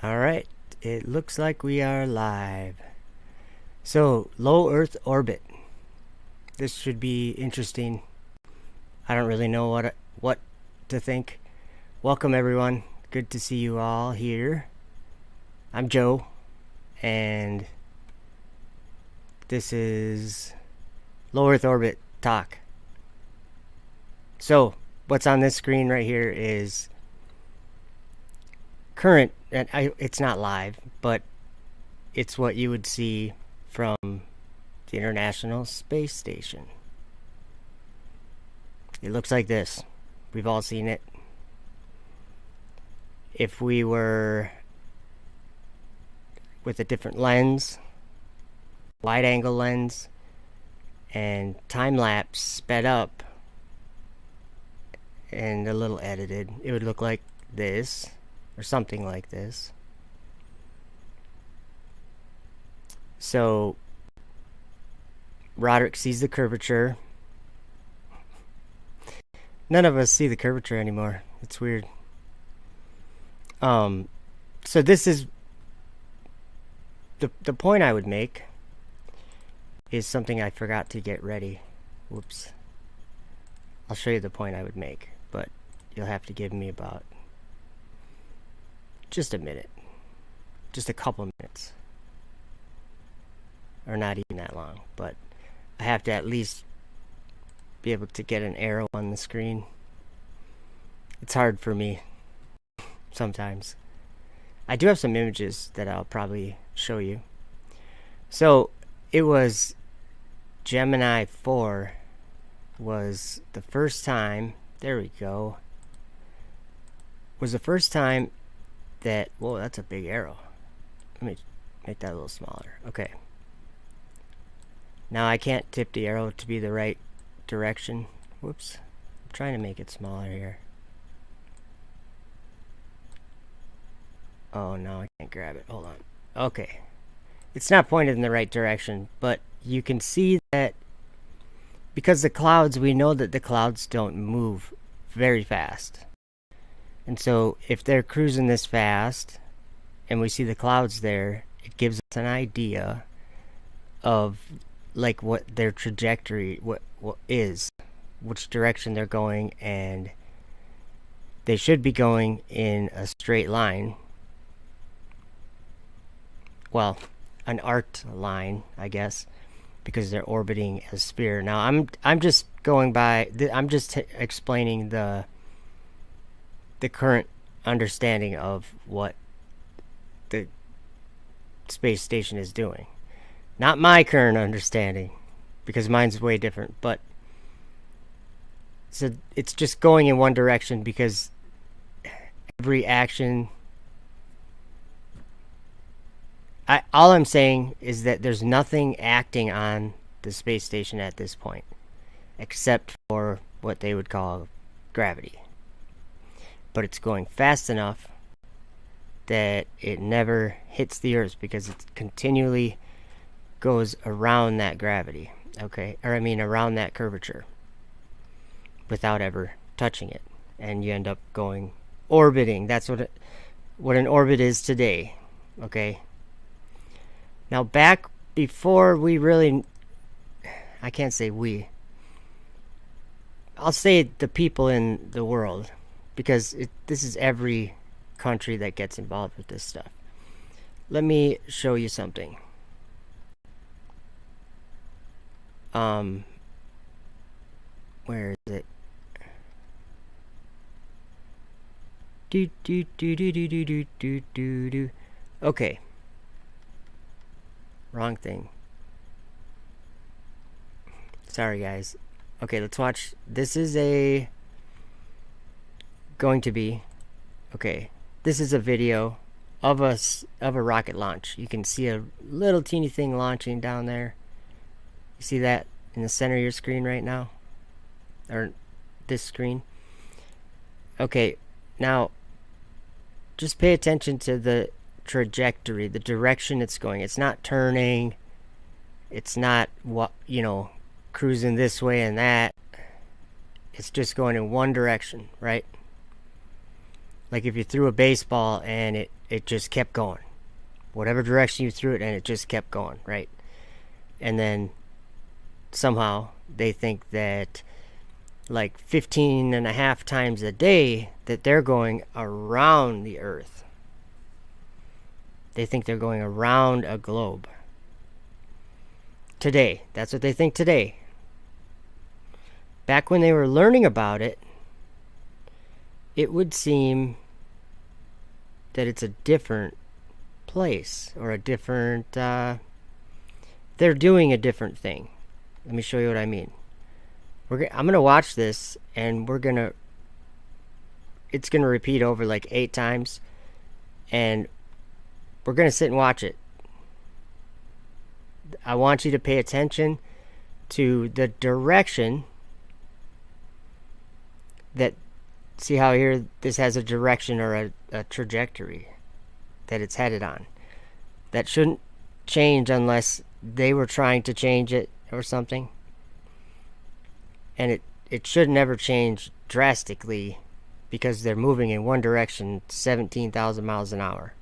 Alright, it looks like we are live. So, low Earth orbit. This should be interesting. I don't really know what to think. Welcome everyone. Good to see you all here. I'm Joe, and this is low Earth orbit talk. So, what's on this screen right here is current, and it's not live, but it's what you would see from the International Space Station. It looks like this. We've all seen it. If we were with a different lens, wide angle lens, and time lapse sped up and a little edited, it would look like this or something like this. So Roderick sees the curvature. None of us see the curvature anymore. It's weird. So this is the point I would make is something I forgot to get ready. Whoops. I'll show you the point I would make, but you'll have to give me about just a minute. Just a couple minutes. Or not even that long, but I have to at least be able to get an arrow on the screen. It's hard for me sometimes. I do have some images that I'll probably show you. So it was Gemini 4 was the first time, there we go, was the first time that, whoa, that's a big arrow. Let me make that a little smaller. Okay. Now I can't tip the arrow to be the right direction. Whoops. I'm trying to make it smaller here. Oh, no, I can't grab it. Hold on. Okay. It's not pointed in the right direction, but you can see that because the clouds, we know that the clouds don't move very fast. And so if they're cruising this fast and we see the clouds there, it gives us an idea of like what their trajectory what is, which direction they're going, and they should be going in a straight line. Well, an arced line, I guess, because they're orbiting a sphere. Now I'm just going by I'm just explaining the current understanding of what the space station is doing. Not my current understanding, because mine's way different, but so it's just going in one direction because every action, all I'm saying is that there's nothing acting on the space station at this point except for what they would call gravity. But it's going fast enough that it never hits the Earth because it continually goes around that gravity, okay, or I mean around that curvature without ever touching it, and you end up going orbiting. That's what an orbit is today, okay. Now back before we really, I can't say we, I'll say the people in the world, because this is every country that gets involved with this stuff. Let me show you something. Where is it? Do. Okay. Wrong thing. Sorry, guys. Okay, let's watch. This is going to be, okay, this is a video of a rocket launch. You can see a little teeny thing launching down there. You see that in the center of your screen right now? Or this screen? Okay, now just pay attention to the trajectory, the direction it's going. It's not turning. It's not, cruising this way and that. It's just going in one direction, right? Like if you threw a baseball and it it just kept going. Whatever direction you threw it, and it just kept going, right? And then somehow they think that like 15 and a half times a day that they're going around the Earth. They think they're going around a globe. Today. That's what they think today. Back when they were learning about it, it would seem that it's a different place or a different... they're doing a different thing. Let me show you what I mean. I'm going to watch this, and it's going to repeat over like 8 times, and we're going to sit and watch it. I want you to pay attention to the direction that, see how here this has a direction or a trajectory that it's headed on. That shouldn't change unless they were trying to change it or something. And it should never change drastically because they're moving in one direction 17,000 miles an hour.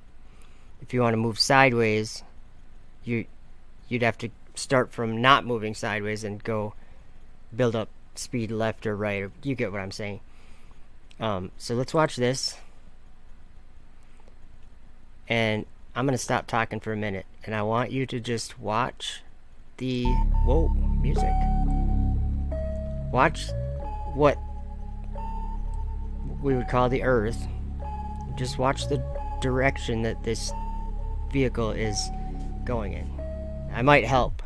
If you want to move sideways, you'd have to start from not moving sideways and go build up speed left or right. Or you get what I'm saying. So let's watch this. And I'm going to stop talking for a minute. And I want you to just watch the... Whoa, music. Watch what we would call the Earth. Just watch the direction that this vehicle is going in. I might help.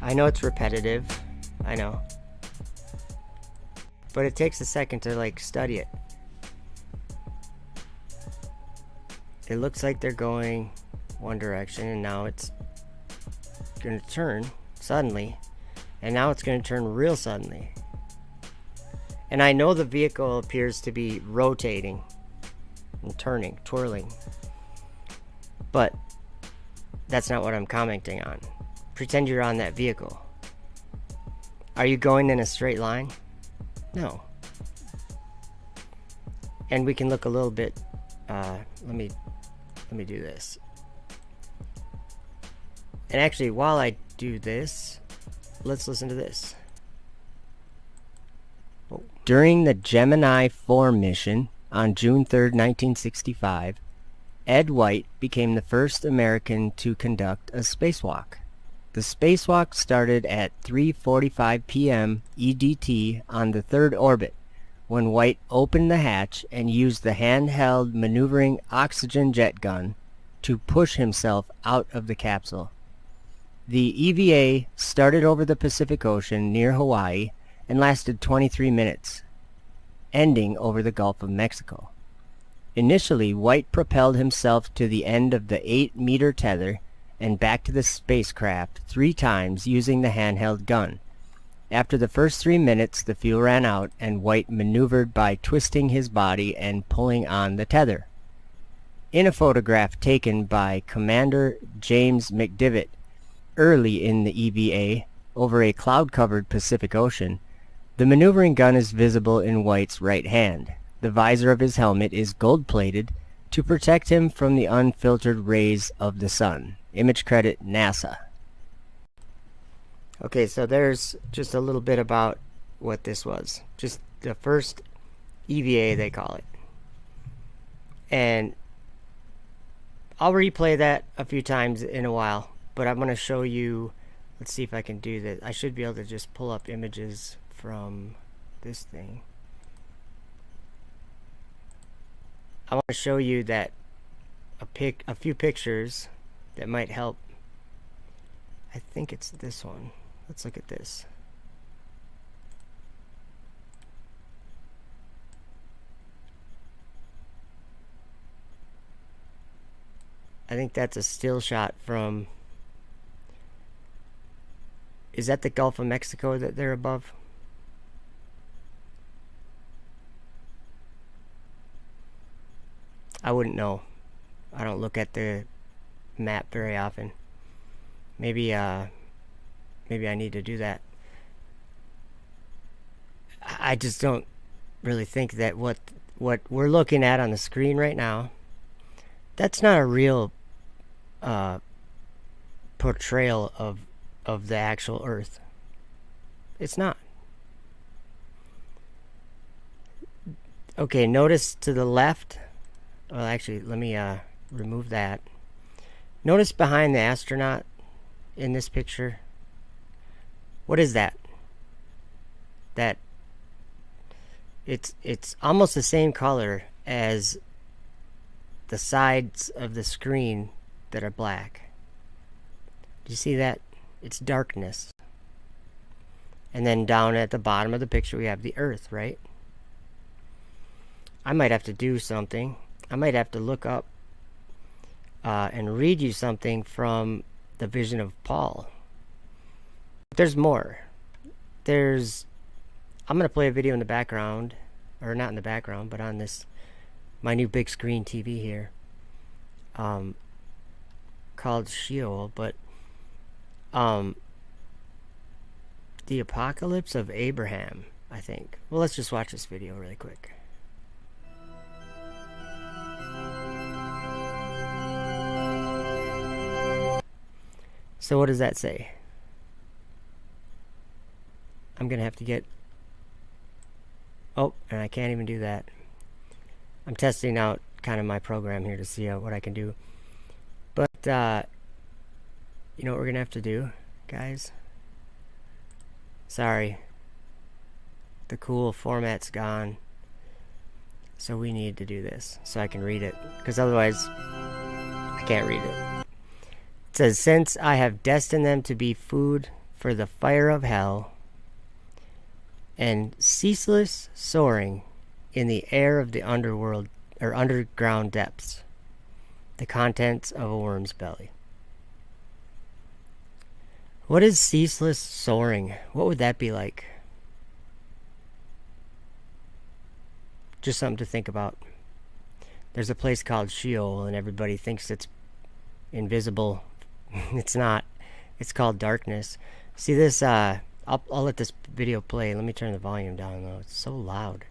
I know it's repetitive, I know, but it takes a second to like study it. It looks like they're going one direction, and now it's going to turn suddenly, and now it's going to turn real suddenly. And I know the vehicle appears to be rotating and turning, twirling, but that's not what I'm commenting on. Pretend you're on that vehicle. Are you going in a straight line? No. And we can look a little bit. Let me do this. And actually, while I do this, let's listen to this. During the Gemini 4 mission on June 3rd, 1965, Ed White became the first American to conduct a spacewalk. The spacewalk started at 3:45 p.m. EDT on the third orbit, when White opened the hatch and used the handheld maneuvering oxygen jet gun to push himself out of the capsule. The EVA started over the Pacific Ocean near Hawaii and lasted 23 minutes, ending over the Gulf of Mexico. Initially, White propelled himself to the end of the 8-meter tether and back to the spacecraft 3 times using the handheld gun. After the first 3 minutes, the fuel ran out, and White maneuvered by twisting his body and pulling on the tether. In a photograph taken by Commander James McDivitt early in the EVA over a cloud-covered Pacific Ocean, the maneuvering gun is visible in White's right hand. The visor of his helmet is gold-plated to protect him from the unfiltered rays of the sun. Image credit NASA. Okay, so there's just a little bit about what this was. Just the first EVA, they call it. And I'll replay that a few times in a while, but I'm going to show you. Let's see if I can do this. I should be able to just pull up images from this thing. I want to show you that a few pictures that might help. I think it's this one. Let's look at this. I think that's a still shot from... Is that the Gulf of Mexico that they're above? I wouldn't know. I don't look at the map very often. Maybe I need to do that. I just don't really think that what we're looking at on the screen right now, that's not a real portrayal of the actual Earth. It's not. Okay, notice to the left. Well, actually, let me remove that. Notice behind the astronaut in this picture. What is that? That it's almost the same color as the sides of the screen that are black. Do you see that? It's darkness. And then down at the bottom of the picture we have the Earth, right? I might have to do something. I might have to look up and read you something from the vision of Paul. There's more. I'm going to play a video in the background, or not in the background, but on this, my new big screen TV here, called Sheol, but the Apocalypse of Abraham, I think. Well, let's just watch this video really quick. So what does that say? I'm gonna have to get... Oh, and I can't even do that. I'm testing out kind of my program here to see what I can do. But, you know what we're gonna have to do, guys? Sorry. The cool format's gone. So we need to do this so I can read it. Because otherwise, I can't read it. It says, since I have destined them to be food for the fire of hell and ceaseless soaring in the air of the underworld or underground depths, the contents of a worm's belly. What is ceaseless soaring? What would that be like? Just something to think about. There's a place called Sheol and everybody thinks it's invisible. It's not. It's called darkness. See this, I'll let this video play. Let me turn the volume down though. It's so loud.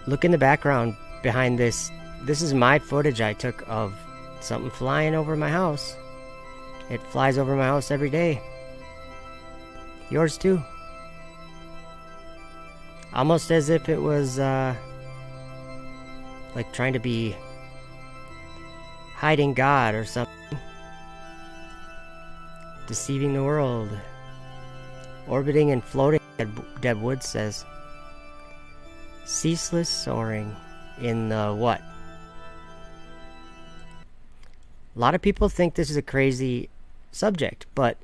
Look in the background behind this. This is my footage I took of something flying over my house. It flies over my house every day. Yours too. Almost as if it was like trying to be hiding God or something. Deceiving the world. Orbiting and floating, Deb Wood says. Ceaseless soaring in the what? A lot of people think this is a crazy subject, but,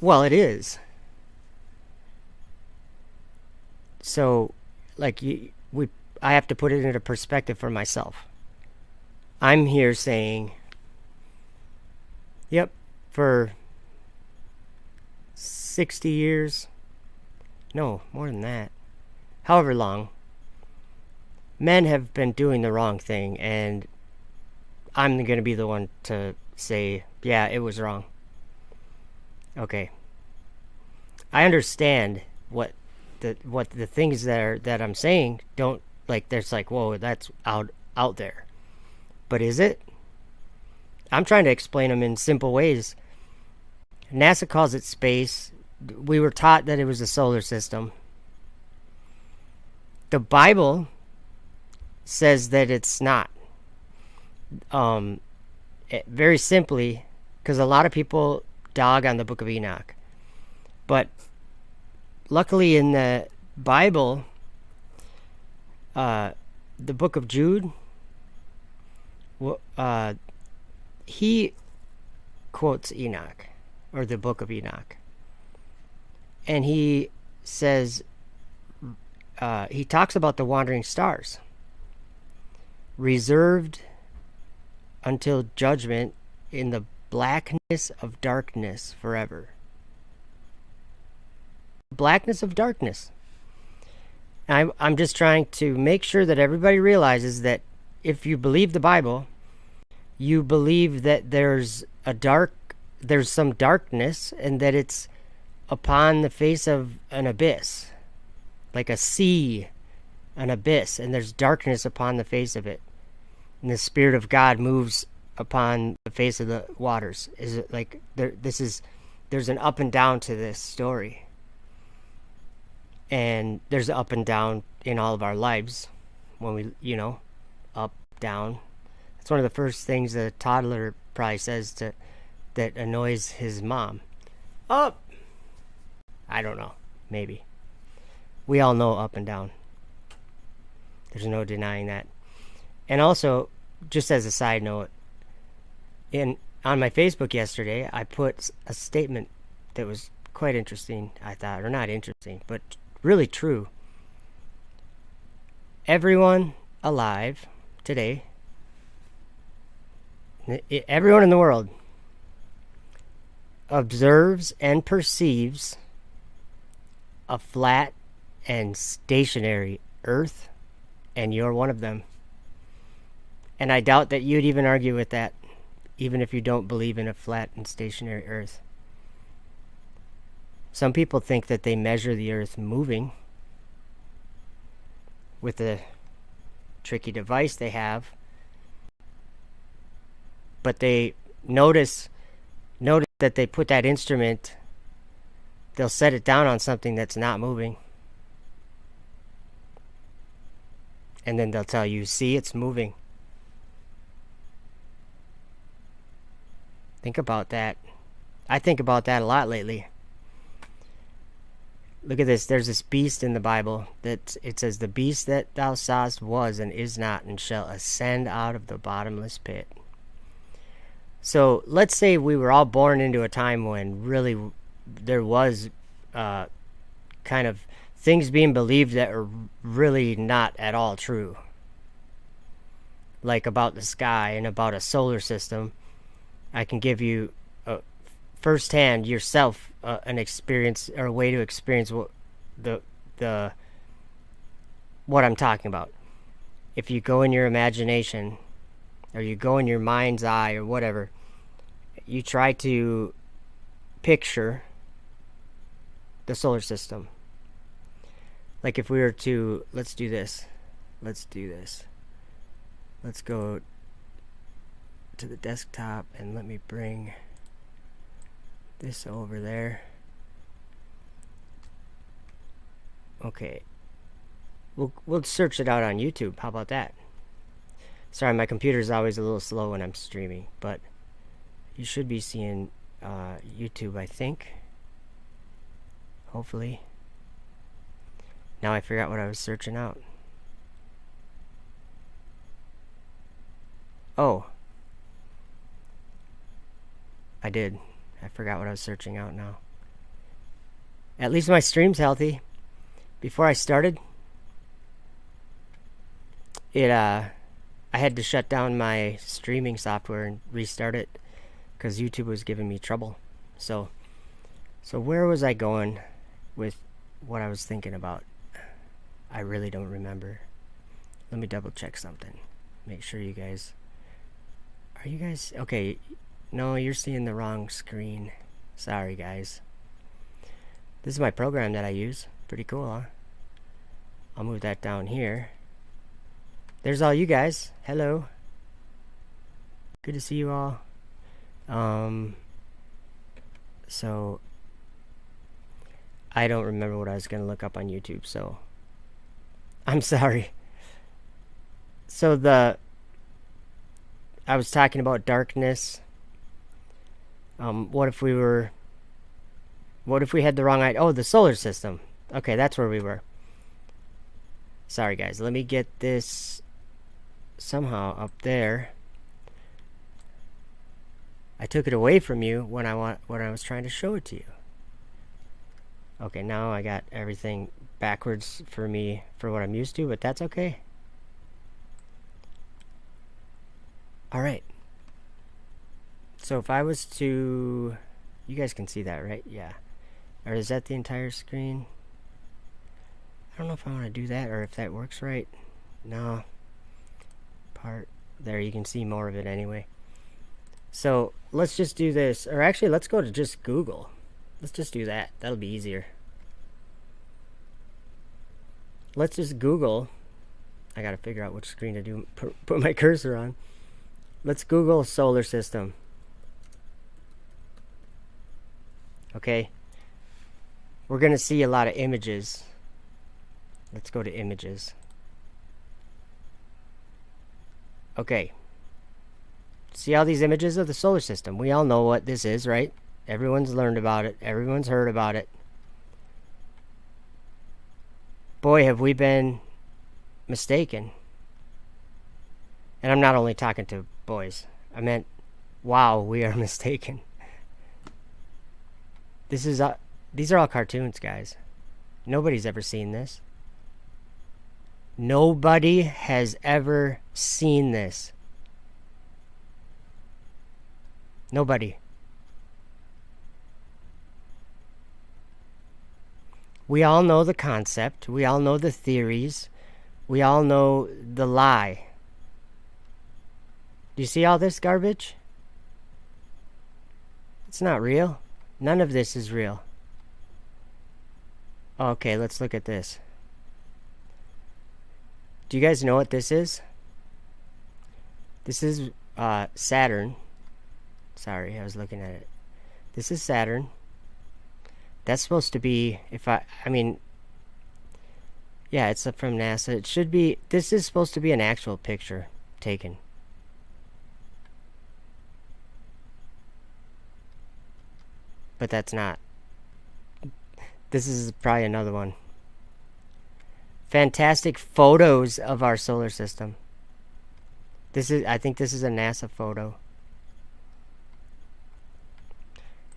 well, it is. So, like, I have to put it into perspective for myself. I'm here saying, yep, for 60 years, no, more than that, however long, men have been doing the wrong thing, and I'm going to be the one to say, yeah, it was wrong. Okay. I understand what the things that I'm saying don't, like, there's like, whoa, that's out there. But is it? I'm trying to explain them in simple ways. NASA calls it space. We were taught that it was a solar system. The Bible says that it's not. Very simply, because a lot of people dog on the Book of Enoch. But luckily in the Bible, the Book of Jude, he quotes Enoch, or the Book of Enoch. And he says, he talks about the wandering stars, reserved until judgment in the blackness of darkness forever. Blackness of darkness. I'm just trying to make sure that everybody realizes that if you believe the Bible, you believe that there's some darkness, and that it's upon the face of an abyss, like a sea, an abyss, and there's darkness upon the face of it, and the Spirit of God moves upon the face of the waters. Is it like there's an up and down to this story, and there's an up and down in all of our lives when we, up, down. That's one of the first things a toddler probably says that annoys his mom. Up. I don't know. Maybe. We all know up and down. There's no denying that. And also, just as a side note, on my Facebook yesterday, I put a statement that was quite interesting, I thought. Or not interesting, but really true. Everyone alive today, everyone in the world, observes and perceives a flat and stationary Earth, and you're one of them. And I doubt that you'd even argue with that, even if you don't believe in a flat and stationary Earth. Some people think that they measure the Earth moving with a tricky device they have, but they notice that they put that instrument, they'll set it down on something that's not moving, and then they'll tell you, see, it's moving. Think about that. I think about that a lot lately. Look at this. There's this beast in the Bible that it says, the beast that thou sawest was and is not, and shall ascend out of the bottomless pit. So let's say we were all born into a time when really there was kind of things being believed that are really not at all true. Like about the sky and about a solar system. I can give you firsthand yourself an experience or a way to experience what I'm talking about. If you go in your imagination, or you go in your mind's eye, or whatever, you try to picture the solar system. Like if we were to, let's do this. Let's go to the desktop, and let me bring this over there. Okay. We'll search it out on YouTube. How about that? Sorry, my computer's always a little slow when I'm streaming, but you should be seeing YouTube, I think. Hopefully. Now I forgot what I was searching out. Oh. I did. I forgot what I was searching out now. At least my stream's healthy. Before I started, I had to shut down my streaming software and restart it because YouTube was giving me trouble. So where was I going with what I was thinking about? I really don't remember. Let me double check something. Make sure you guys... Are you guys... Okay, no, you're seeing the wrong screen. Sorry, guys. This is my program that I use. Pretty cool, huh? I'll move that down here. There's all you guys. Hello. Good to see you all. So I don't remember what I was going to look up on YouTube, so I'm sorry. So I was talking about darkness. What if we had the wrong idea? Oh, the solar system. Okay, that's where we were. Sorry, guys. Let me get this somehow up there. I took it away from you when I was trying to show it to you. Okay, now I got everything backwards for me for what I'm used to, but that's okay. All right. So if I was to, you guys can see that, right? Yeah. Or is that the entire screen? I don't know if I want to do that or if that works right. No. Part there, you can see more of it anyway. So let's just do this, or actually let's go to just Google. Let's just do that. That'll be easier. Let's just Google. I gotta figure out which screen to do. Put my cursor on. Let's Google solar system. Okay. We're gonna see a lot of images. Let's go to images. Okay. See all these images of the solar system. We all know what this is, right? Everyone's learned about it. Everyone's heard about it. Boy, have we been mistaken. And I'm not only talking to boys. I meant, wow, we are mistaken. These are all cartoons, guys. Nobody's ever seen this. Nobody has ever seen this. Nobody. We all know the concept. We all know the theories. We all know the lie. Do you see all this garbage? It's not real. None of this is real. Okay, let's look at this. Do you guys know what this is? This is Saturn. Sorry, I was looking at it. This is Saturn. That's supposed to be, yeah, it's from NASA. It should be, this is supposed to be an actual picture taken. But that's not. This is probably another one. Fantastic photos of our solar system. I think this is a NASA photo.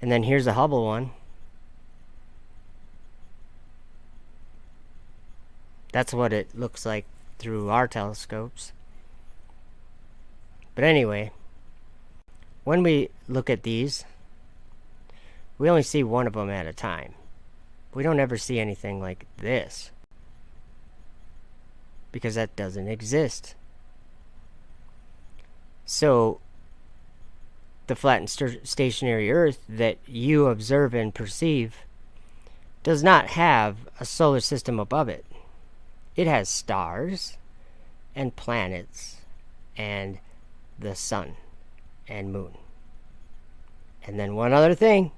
And then here's a Hubble one. That's what it looks like through our telescopes. But anyway, when we look at these, we only see one of them at a time. We don't ever see anything like this, because that doesn't exist. So the flat and stationary Earth that you observe and perceive does not have a solar system above it. It has stars and planets and the sun and moon. And then one other thing.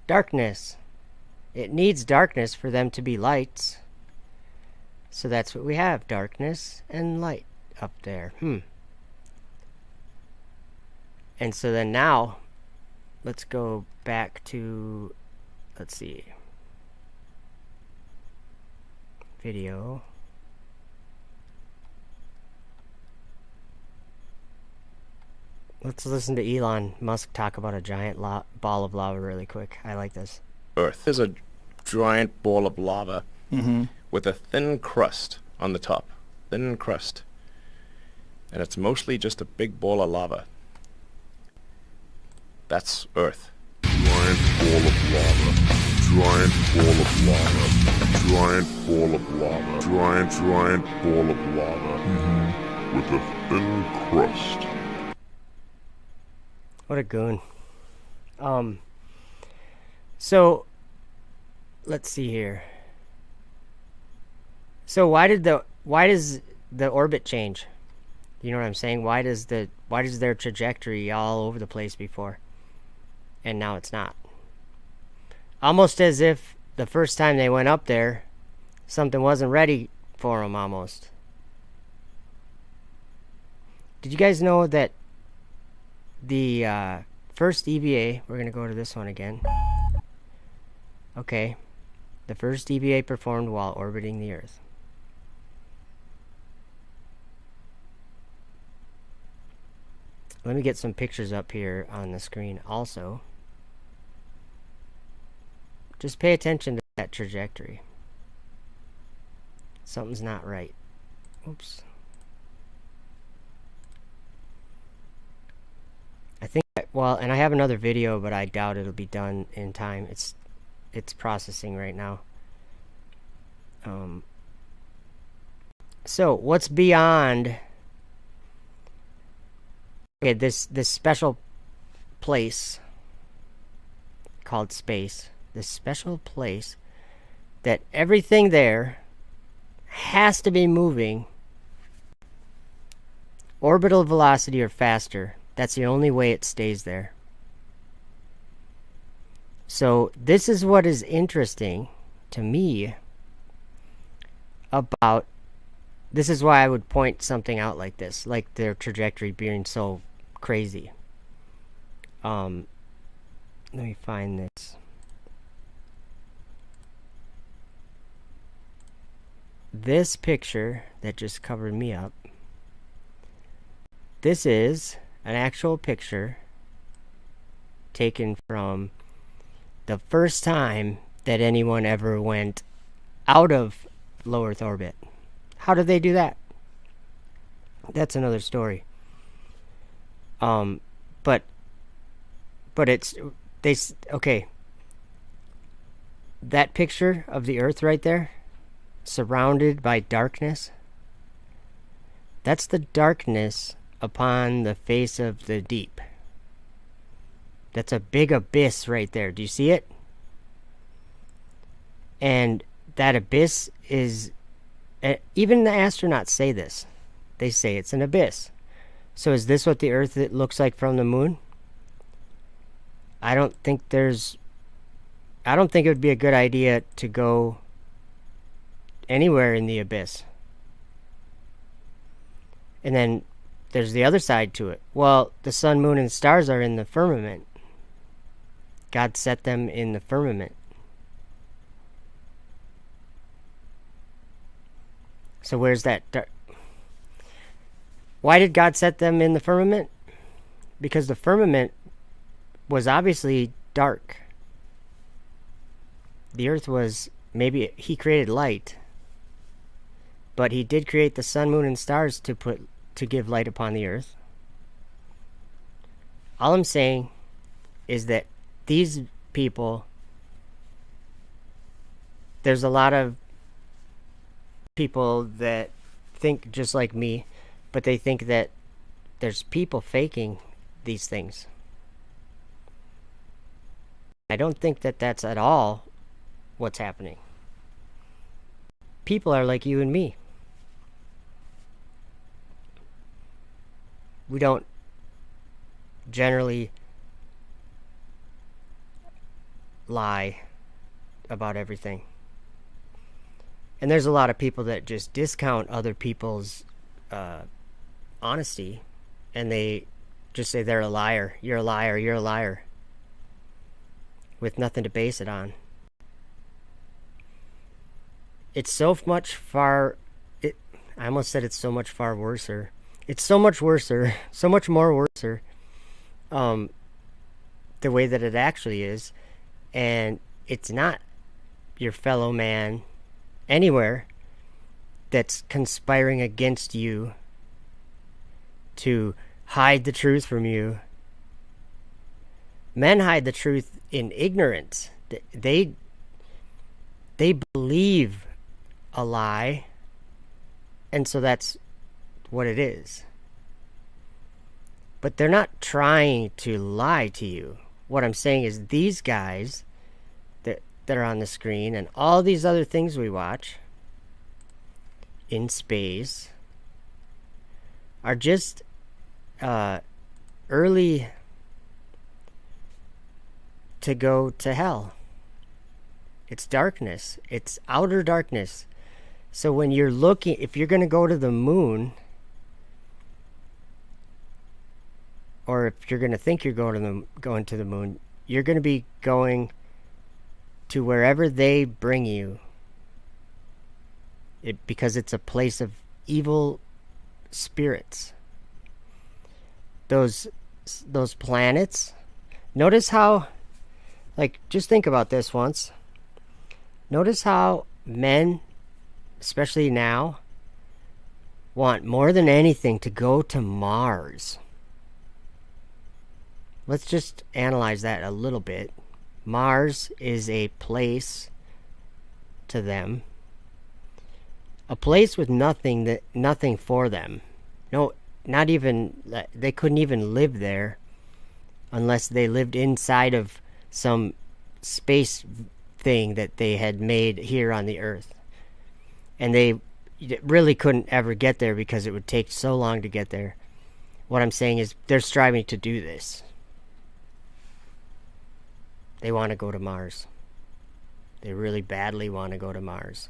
Darkness. It needs darkness for them to be lights. So that's what we have. Darkness and light up there. And so then now, let's go back to, let's see. Video. Let's listen to Elon Musk talk about a giant ball of lava really quick. I like this. Earth is a giant ball of lava with a thin crust on the top. Thin crust. And it's mostly just a big ball of lava. That's Earth. Giant ball of lava. Giant ball of lava. Giant ball of lava. Giant ball of lava. With a thin crust. What a goon. So let's see here. So why does the orbit change? You know what I'm saying? Why does their trajectory all over the place before, and now it's not? Almost as if the first time they went up there, something wasn't ready for them. Almost. Did you guys know that the first EVA? We're gonna go to this one again. Okay, the first EVA performed while orbiting the Earth. Let me get some pictures up here on the screen also. Just pay attention to that trajectory. Something's not right. Oops. I think, well, and I have another video, but I doubt it'll be done in time. It's processing right now. So what's beyond... Okay, this special place called space, this special place that everything there has to be moving orbital velocity or faster. That's the only way it stays there. So this is what is interesting to me about... This is why I would point something out like this, like their trajectory being so crazy. Let me find this. This picture that just covered me up. This is an actual picture taken from the first time that anyone ever went out of low Earth orbit. How did they do that? That's another story. But it's okay. That picture of the Earth right there, surrounded by darkness. That's the darkness upon the face of the deep. That's a big abyss right there. Do you see it? And that abyss is... Even the astronauts say this. They say it's an abyss. So is this what the Earth looks like from the moon? I don't think it would be a good idea to go anywhere in the abyss. And then there's the other side to it. Well, the sun, moon, and stars are in the firmament. God set them in the firmament. So where's that? Why did God set them in the firmament? Because the firmament was obviously dark. The Earth was... Maybe he created light, but he did create the sun, moon, and stars to give light upon the Earth. All I'm saying is that these people... There's a lot of people that think just like me, but they think that there's people faking these things. I don't think that that's at all what's happening. People are like you and me. We don't generally lie about everything. And there's a lot of people that just discount other people's honesty, and they just say they're a liar. You're a liar. You're a liar. With nothing to base it on. It's so much far... I almost said it's so much far worser. It's so much worser. So much more worser. The way that it actually is. And it's not your fellow man anywhere that's conspiring against you to hide the truth from you. Men hide the truth in ignorance. They believe a lie, and so that's what it is. But they're not trying to lie to you. What I'm saying is these guys that are on the screen and all these other things we watch in space are just early to go to hell. It's darkness. It's outer darkness. So when you're looking, if you're going to go to the moon, or if you're going to think you're going to the moon, you're going to be going to wherever they bring you. Because it's a place of evil spirits. Those planets. Notice how, like, just think about this once. Notice how men, especially now, want more than anything to go to Mars. Let's just analyze that a little bit. Mars is a place to them. A place with nothing for them. No, not even, they couldn't even live there unless they lived inside of some space thing that they had made here on the Earth. And they really couldn't ever get there because it would take so long to get there. What I'm saying is they're striving to do this. They want to go to Mars. They really badly want to go to Mars.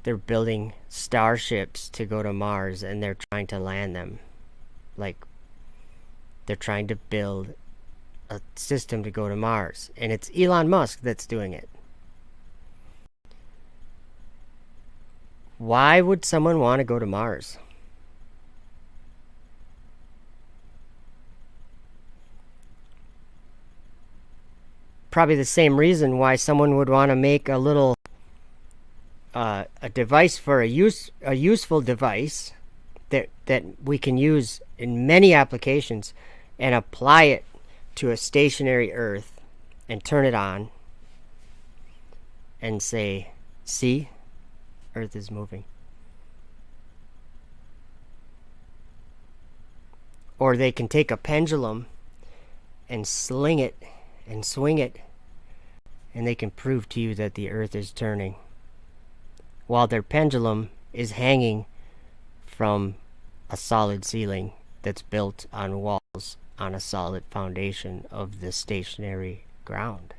They're building starships to go to Mars, and they're trying to land them. Like, they're trying to build a system to go to Mars. And it's Elon Musk that's doing it. Why would someone want to go to Mars? Probably the same reason why someone would want to make a little a device for a useful device that we can use in many applications and apply it to a stationary Earth and turn it on and say, see, Earth is moving. Or they can take a pendulum and sling it and swing it, and they can prove to you that the Earth is turning while their pendulum is hanging from a solid ceiling that's built on walls on a solid foundation of the stationary ground.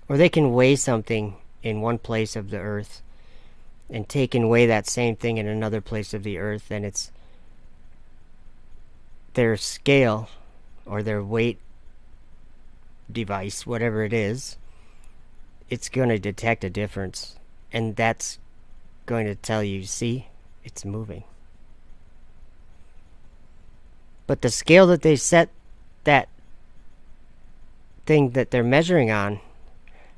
Or they can weigh something in one place of the Earth and take and weigh that same thing in another place of the Earth, and it's their scale or their weight device, whatever it is, it's going to detect a difference, and that's going to tell you, see, it's moving. But the scale that they set that thing that they're measuring on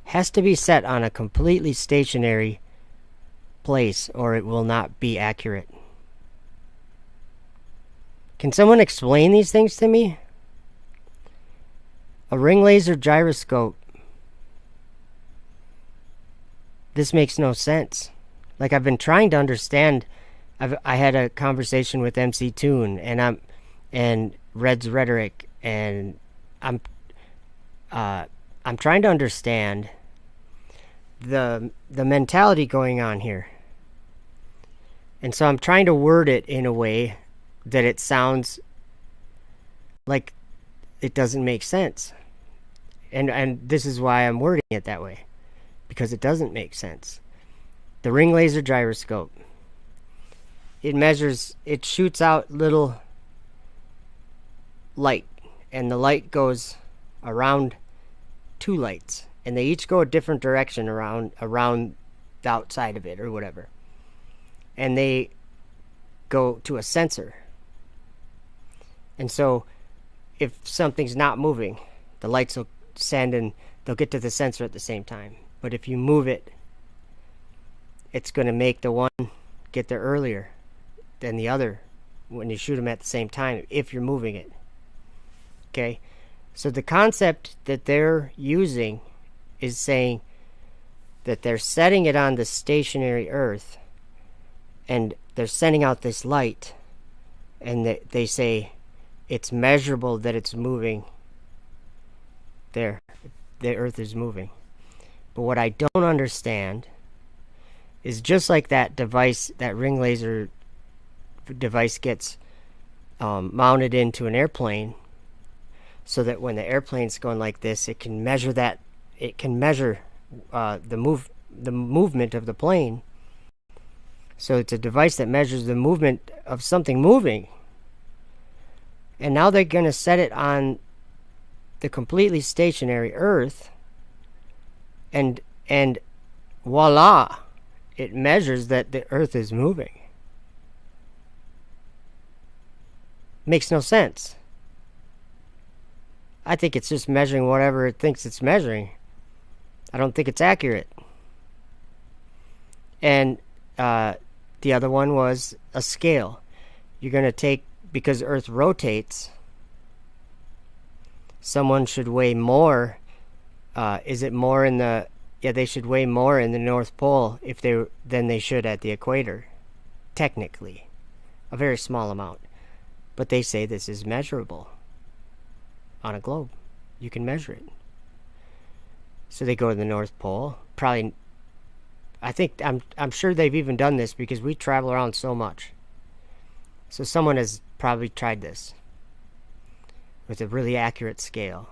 has to be set on a completely stationary place, or it will not be accurate. Can someone explain these things to me? A ring laser gyroscope. This makes no sense. Like, I've been trying to understand. I had a conversation with MC Toon and Red's Rhetoric, and I'm trying to understand the mentality going on here. And so I'm trying to word it in a way that it sounds like it doesn't make sense. And this is why I'm wording it that way, because it doesn't make sense. The ring laser gyroscope, it shoots out little light, and the light goes around two lights, and they each go a different direction around the outside of it or whatever, and they go to a sensor. And so if something's not moving, the lights will send and they'll get to the sensor at the same time. But if you move it, it's going to make the one get there earlier than the other when you shoot them at the same time, if you're moving it. Okay? So the concept that they're using is saying that they're setting it on the stationary Earth, and they're sending out this light, and they say it's measurable that it's moving there. The Earth is moving. But what I don't understand is just like that device, that ring laser device gets mounted into an airplane, so that when the airplane's going like this, it can measure the movement of the plane. So it's a device that measures the movement of something moving. And now they're going to set it on the completely stationary Earth, and voila, it measures that the Earth is moving. Makes no sense. I think it's just measuring whatever it thinks it's measuring. I don't think it's accurate. And the other one was a scale. You're going to take, because Earth rotates, someone should weigh more. Is it more in the... Yeah, they should weigh more in the North Pole than they should at the equator. Technically. A very small amount. But they say this is measurable on a globe. You can measure it. So they go to the North Pole. Probably... I'm sure they've even done this because we travel around so much. So someone has probably tried this with a really accurate scale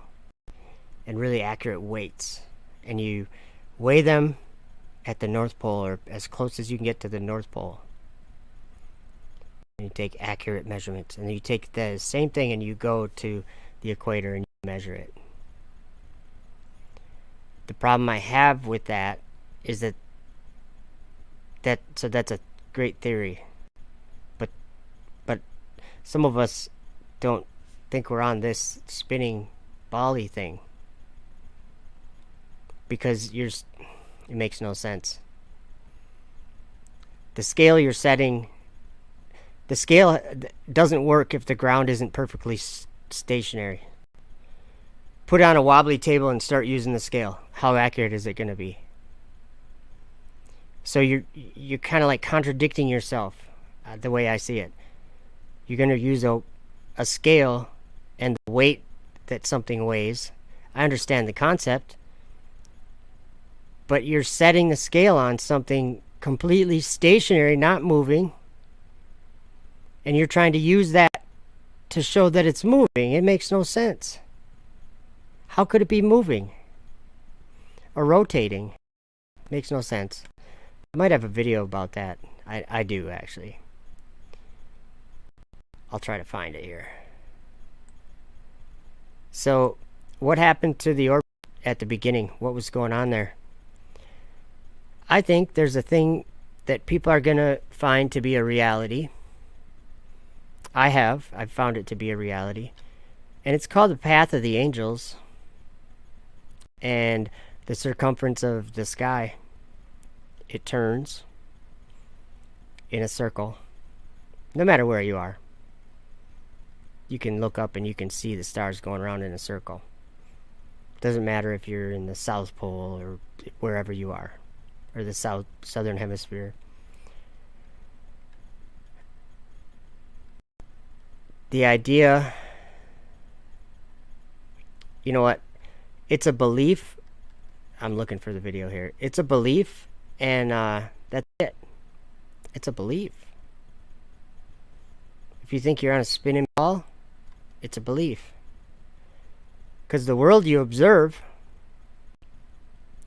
and really accurate weights. And you weigh them at the North Pole, or as close as you can get to the North Pole. And you take accurate measurements. And then you take the same thing and you go to the equator and you measure it. The problem I have with that is so that's a great theory. But some of us don't think we're on this spinning bally thing. Because it makes no sense. The scale you're setting, the scale doesn't work if the ground isn't perfectly stationary. Put it on a wobbly table and start using the scale. How accurate is it going to be? So you're kind of like contradicting yourself, the way I see it. You're going to use a scale and the weight that something weighs. I understand the concept. But you're setting the scale on something completely stationary, not moving. And you're trying to use that to show that it's moving. It makes no sense. How could it be moving? Or rotating? Makes no sense. I might have a video about that. I do, actually. I'll try to find it here. So, what happened to the orbit at the beginning? What was going on there? I think there's a thing that people are going to find to be a reality. I've found it to be a reality. And it's called the path of the angels. And the circumference of the sky. It turns in a circle. No matter where you are. You can look up and you can see the stars going around in a circle. Doesn't matter if you're in the South Pole or wherever you are. Or the southern hemisphere. The idea, you know what? It's a belief. I'm looking for the video here. It's a belief, and that's it. It's a belief. If you think you're on a spinning ball, it's a belief. Because the world you observe,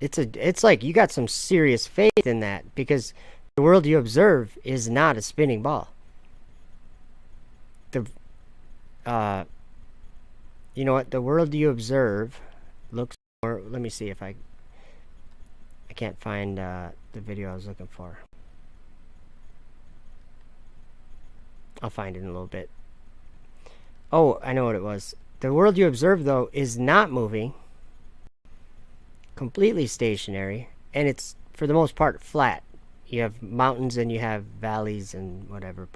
it's like you got some serious faith in that, because the world you observe is not a spinning ball. You know what? The world you observe looks more. Let me see if I can't find the video I was looking for. I'll find it in a little bit. Oh, I know what it was. The world you observe, though, is not moving. Completely stationary. And it's, for the most part, flat. You have mountains and you have valleys and whatever.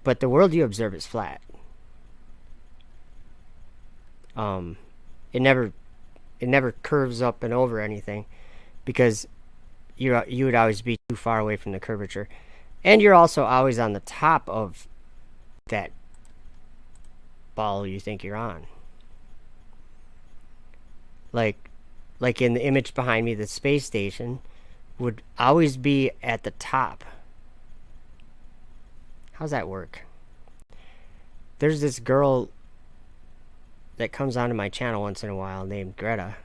But the world you observe is flat. It never curves up and over anything. Because you would always be too far away from the curvature. And you're also always on the top of that ball you think you're on. Like in the image behind me, the space station, would always be at the top. How's that work? There's this girl that comes onto my channel once in a while named Greta.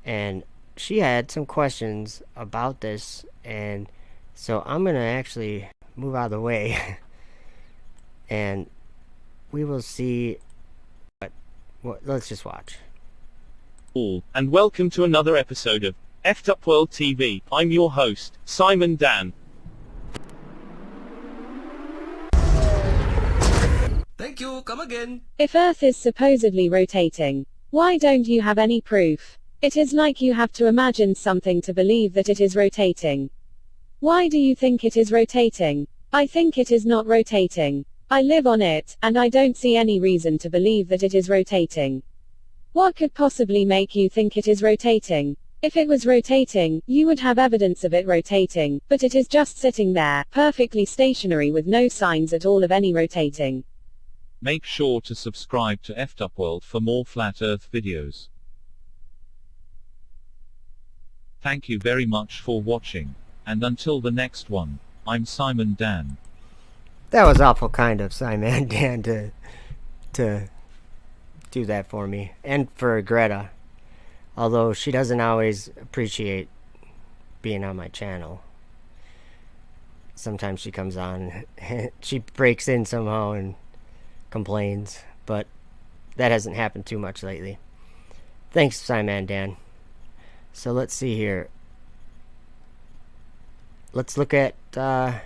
And she had some questions about this, and so I'm going to actually move out of the way and we will see what let's just watch. All, and welcome to another episode of Effed Up World TV. I'm your host, Simon Dan. Thank you, come again. If Earth is supposedly rotating, why don't you have any proof? It is like you have to imagine something to believe that it is rotating. Why do you think it is rotating? I think it is not rotating. I live on it, and I don't see any reason to believe that it is rotating. What could possibly make you think it is rotating? If it was rotating, you would have evidence of it rotating, but it is just sitting there, perfectly stationary with no signs at all of any rotating. Make sure to subscribe to Effed Up World for more Flat Earth videos. Thank you very much for watching. And until the next one, I'm Simon Dan. That was awful kind of Simon Dan to do that for me. And for Greta. Although she doesn't always appreciate being on my channel. Sometimes she comes on, she breaks in somehow and complains. But that hasn't happened too much lately. Thanks, Simon Dan. So let's see here. Let's look at, let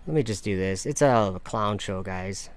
me just do this. It's a clown show, guys.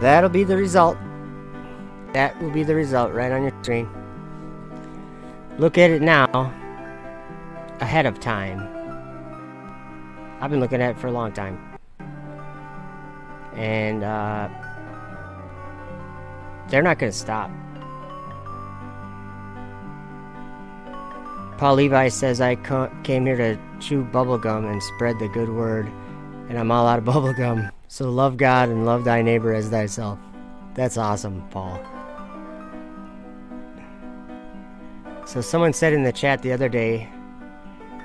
That'll be the result. That will be the result right on your screen. Look at it now. Ahead of time. I've been looking at it for a long time. And they're not going to stop. Paul Levi says I came here to chew bubblegum and spread the good word. And I'm all out of bubblegum. So love God and love thy neighbor as thyself. That's awesome, Paul. So someone said in the chat the other day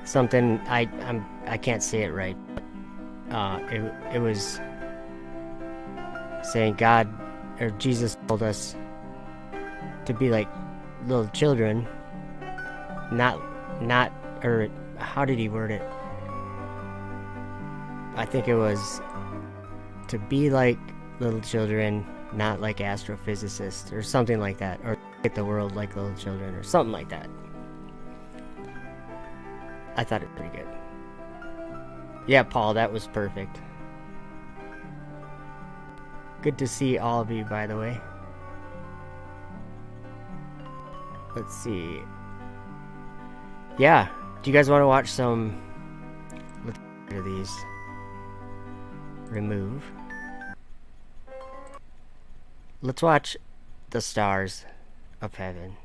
something, I can't say it right. It was saying God or Jesus told us to be like little children, not or how did he word it? I think it was to be like little children, not like astrophysicists, or something like that, or at the world like little children, or something like that. I thought it was pretty good. Yeah, Paul, that was perfect. Good to see all of you, by the way. Let's see. Yeah, do you guys want to watch some? Let's get rid of these. Remove. Let's watch the stars of heaven.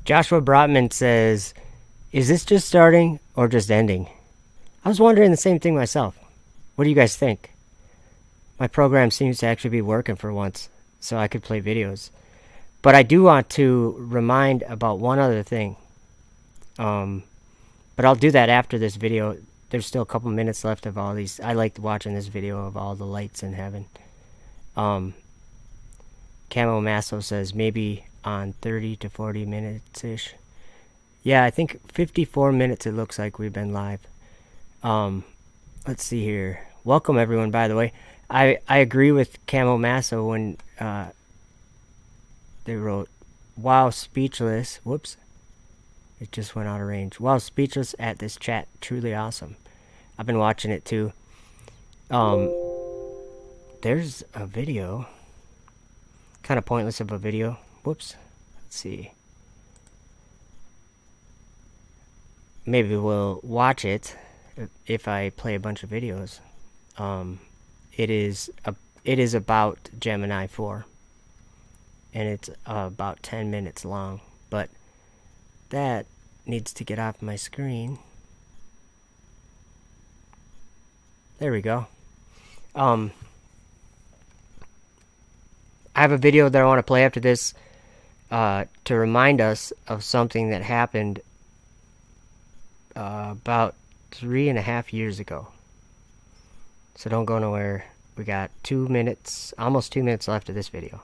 Joshua Brotman says, is this just starting or just ending? I was wondering the same thing myself. What do you guys think? My program seems to actually be working for once, so I could play videos. But I do want to remind about one other thing. But I'll do that after this video. There's still a couple minutes left of all these. I liked watching this video of all the lights in heaven. Camo Masso says maybe on 30 to 40 minutes-ish. Yeah, I think 54 minutes it looks like we've been live. Let's see here. Welcome everyone, by the way. I agree with Camo Masso when they wrote, wow, speechless. Whoops. It just went out of range. Wow, speechless at this chat. Truly awesome. I've been watching it too. There's a video. Kind of pointless of a video. Whoops. Let's see. Maybe we'll watch it if I play a bunch of videos. It is about Gemini 4. And it's about 10 minutes long. But that needs to get off my screen. There we go. I have a video that I want to play after this to remind us of something that happened about 3.5 years ago. So don't go nowhere. We got 2 minutes, almost 2 minutes left of this video.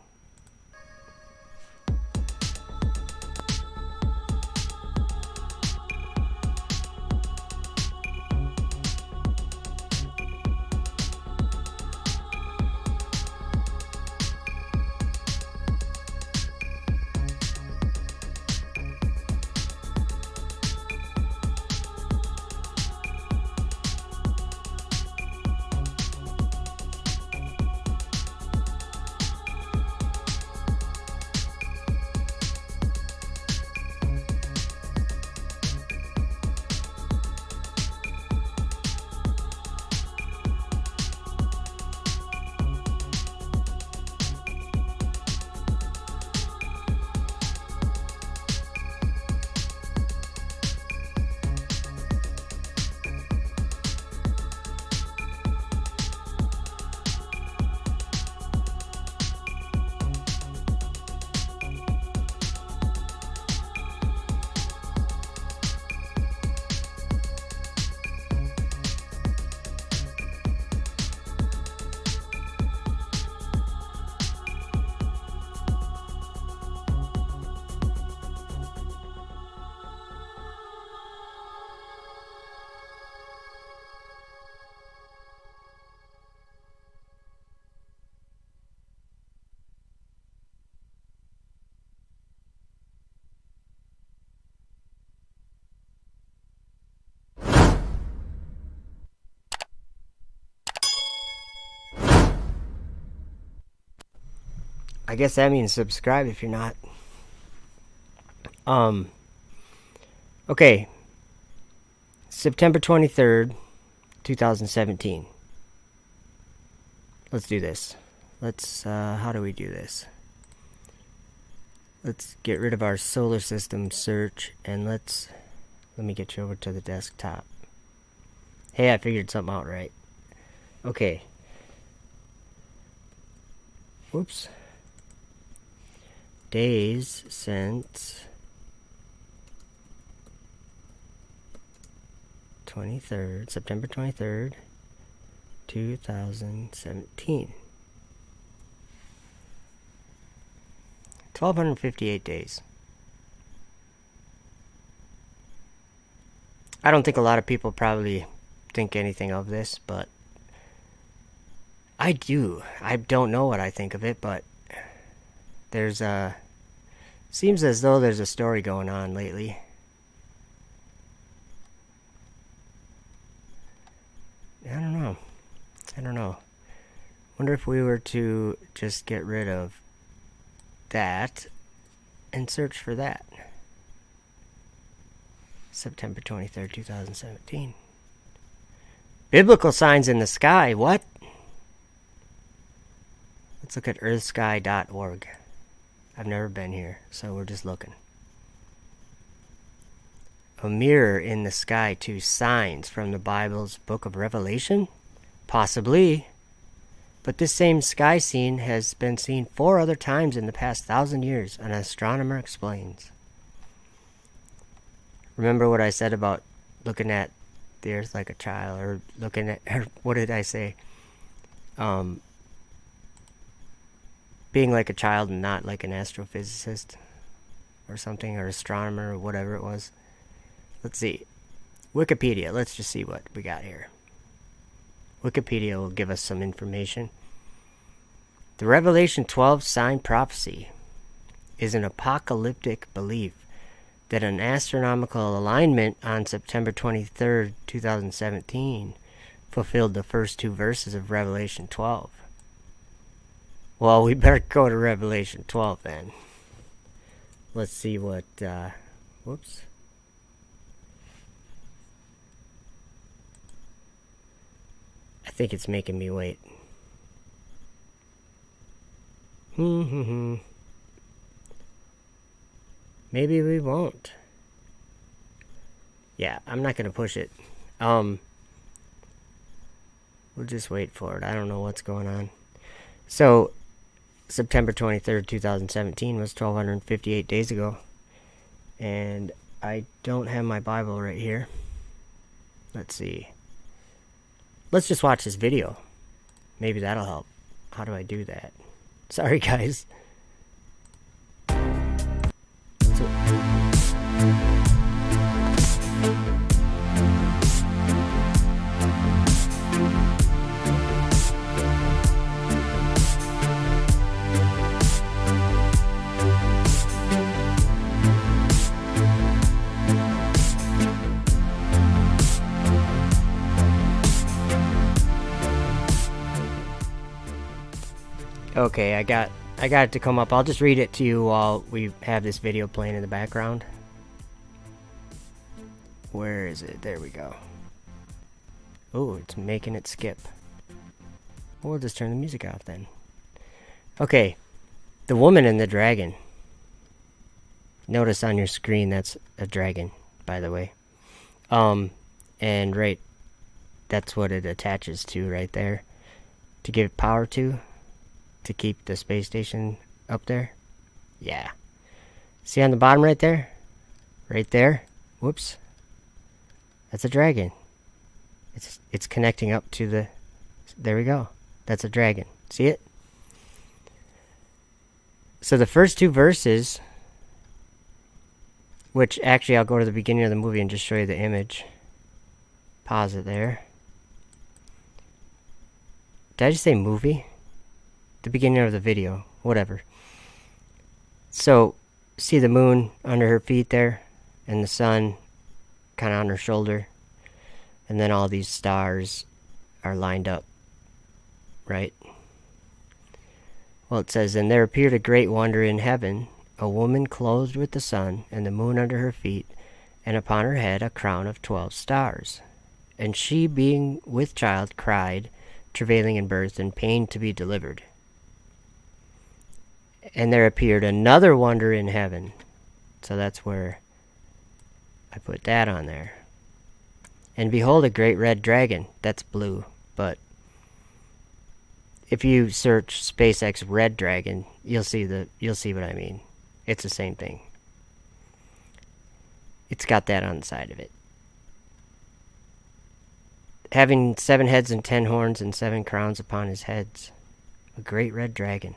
I guess that means subscribe if you're not. Okay. September 23rd, 2017. Let's do this. How do we do this? Let's get rid of our solar system search and let me get you over to the desktop. Hey, I figured something out right. Okay. Whoops. Days since 23rd, September 23rd, 2017. 1,258 days. I don't think a lot of people probably think anything of this, but I do. I don't know what I think of it, but seems as though there's a story going on lately. I don't know. Wonder if we were to just get rid of that and search for that. September 23rd, 2017. Biblical signs in the sky. What? Let's look at earthsky.org. I've never been here, so we're just looking. a mirror in the sky to signs from the Bible's book of Revelation? Possibly. But this same sky scene has been seen 4 other times in the past 1,000 years, an astronomer explains. Remember what I said about looking at the Earth like a child, or looking at, or what did I say? Being like a child and not like an astrophysicist or something, or astronomer, or whatever it was. Let's see. Wikipedia. Let's just see what we got here. Wikipedia will give us some information. The Revelation 12 sign prophecy is an apocalyptic belief that an astronomical alignment on September 23rd, 2017 fulfilled the first 2 verses of Revelation 12. Well, we better go to Revelation 12 then. Let's see what, whoops. I think it's making me wait. Maybe we won't. Yeah, I'm not going to push it. We'll just wait for it. I don't know what's going on. So, September 23rd, 2017 was 1,258 days ago. And I don't have my Bible right here. Let's see. Let's just watch this video. Maybe that'll help. How do I do that? Sorry, guys. Okay, I got it to come up. I'll just read it to you while we have this video playing in the background. Where is it? There we go. Oh, it's making it skip. We'll just turn the music off then. Okay, the woman and the dragon. Notice on your screen that's a dragon, by the way. And right, that's what it attaches to right there. To give power to keep the space station up there. Yeah. See on the bottom right there? Right there? Whoops. That's a dragon. It's connecting up to the... There we go. That's a dragon. See it? So the first 2 verses, which actually I'll go to the beginning of the movie and just show you the image. Pause it there. Did I just say movie? The beginning of the video, whatever. So, see the moon under her feet there, and the sun kind of on her shoulder, and then all these stars are lined up, right? Well, it says, "And there appeared a great wonder in heaven, a woman clothed with the sun, and the moon under her feet, and upon her head a crown of 12 stars. And she, being with child, cried, travailing in birth, and pain to be delivered. And there appeared another wonder in heaven." So that's where I put that on there. "And behold, a great red dragon." That's blue, but if you search SpaceX red dragon, you'll see what I mean. It's the same thing. It's got that on the side of it. "Having 7 heads and 10 horns and 7 crowns upon his heads. A great red dragon.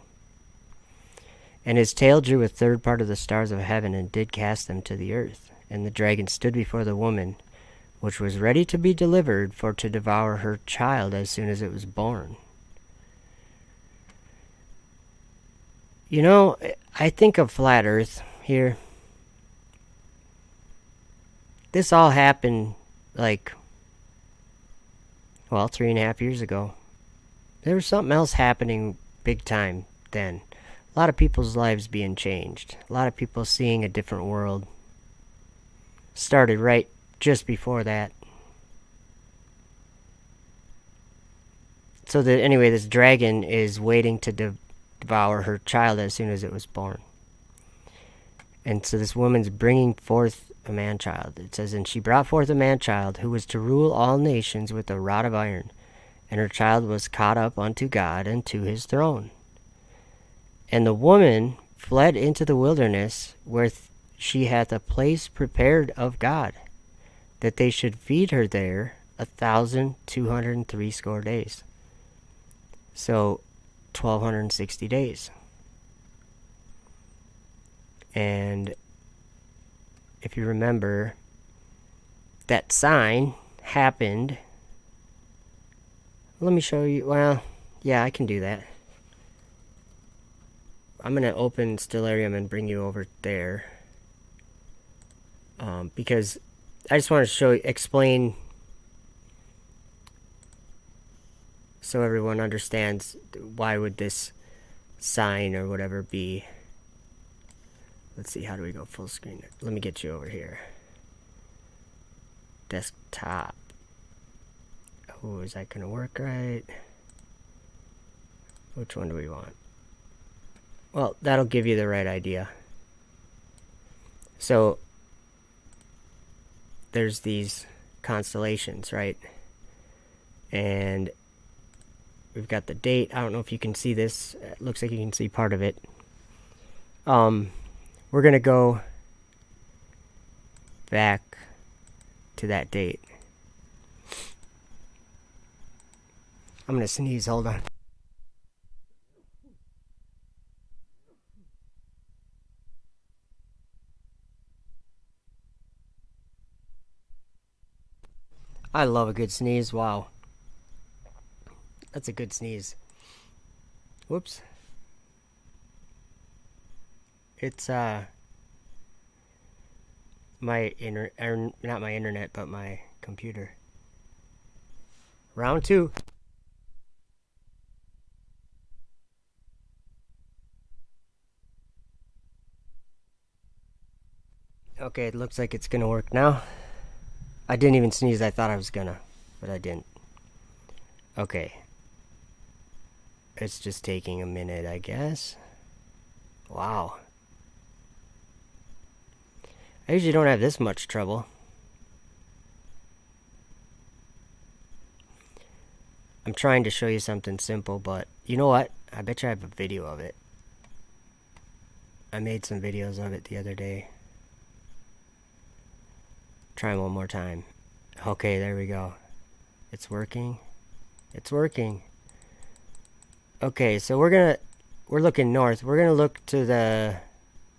And his tail drew a third part of the stars of heaven, and did cast them to the earth. And the dragon stood before the woman, which was ready to be delivered, for to devour her child as soon as it was born." You know, I think of flat earth here. This all happened, 3.5 years ago. There was something else happening big time then. A lot of people's lives being changed. A lot of people seeing a different world. Started right just before that. So anyway, this dragon is waiting to devour her child as soon as it was born. And so this woman's bringing forth a man-child. It says, and she brought forth a man-child who was to rule all nations with a rod of iron. And her child was caught up unto God and to his throne. And the woman fled into the wilderness, where she hath a place prepared of God, that they should feed her there 1,260 days. So 1,260 days. And if you remember, that sign happened. Let me show you. Well, yeah, I can do that. I'm going to open Stellarium and bring you over there. Because I just want to explain so everyone understands why would this sign or whatever be. Let's see, how do we go full screen? Let me get you over here. Desktop. Oh, is that going to work right? Which one do we want? Well, that'll give you the right idea. So, there's these constellations, right? And we've got the date. I don't know if you can see this. It looks like you can see part of it. We're going to go back to that date. I'm going to sneeze. Hold on. I love a good sneeze. Wow. That's a good sneeze. Whoops. It's not my internet, but my computer. Round 2. Okay, it looks like it's gonna work now. I didn't even sneeze. I thought I was gonna, but I didn't. Okay. It's just taking a minute, I guess. Wow. I usually don't have this much trouble. I'm trying to show you something simple, but you know what? I bet you I have a video of it. I made some videos of it the other day. Try one more time. Okay, there we go. It's working. It's working. Okay, so we're looking north. We're gonna look to the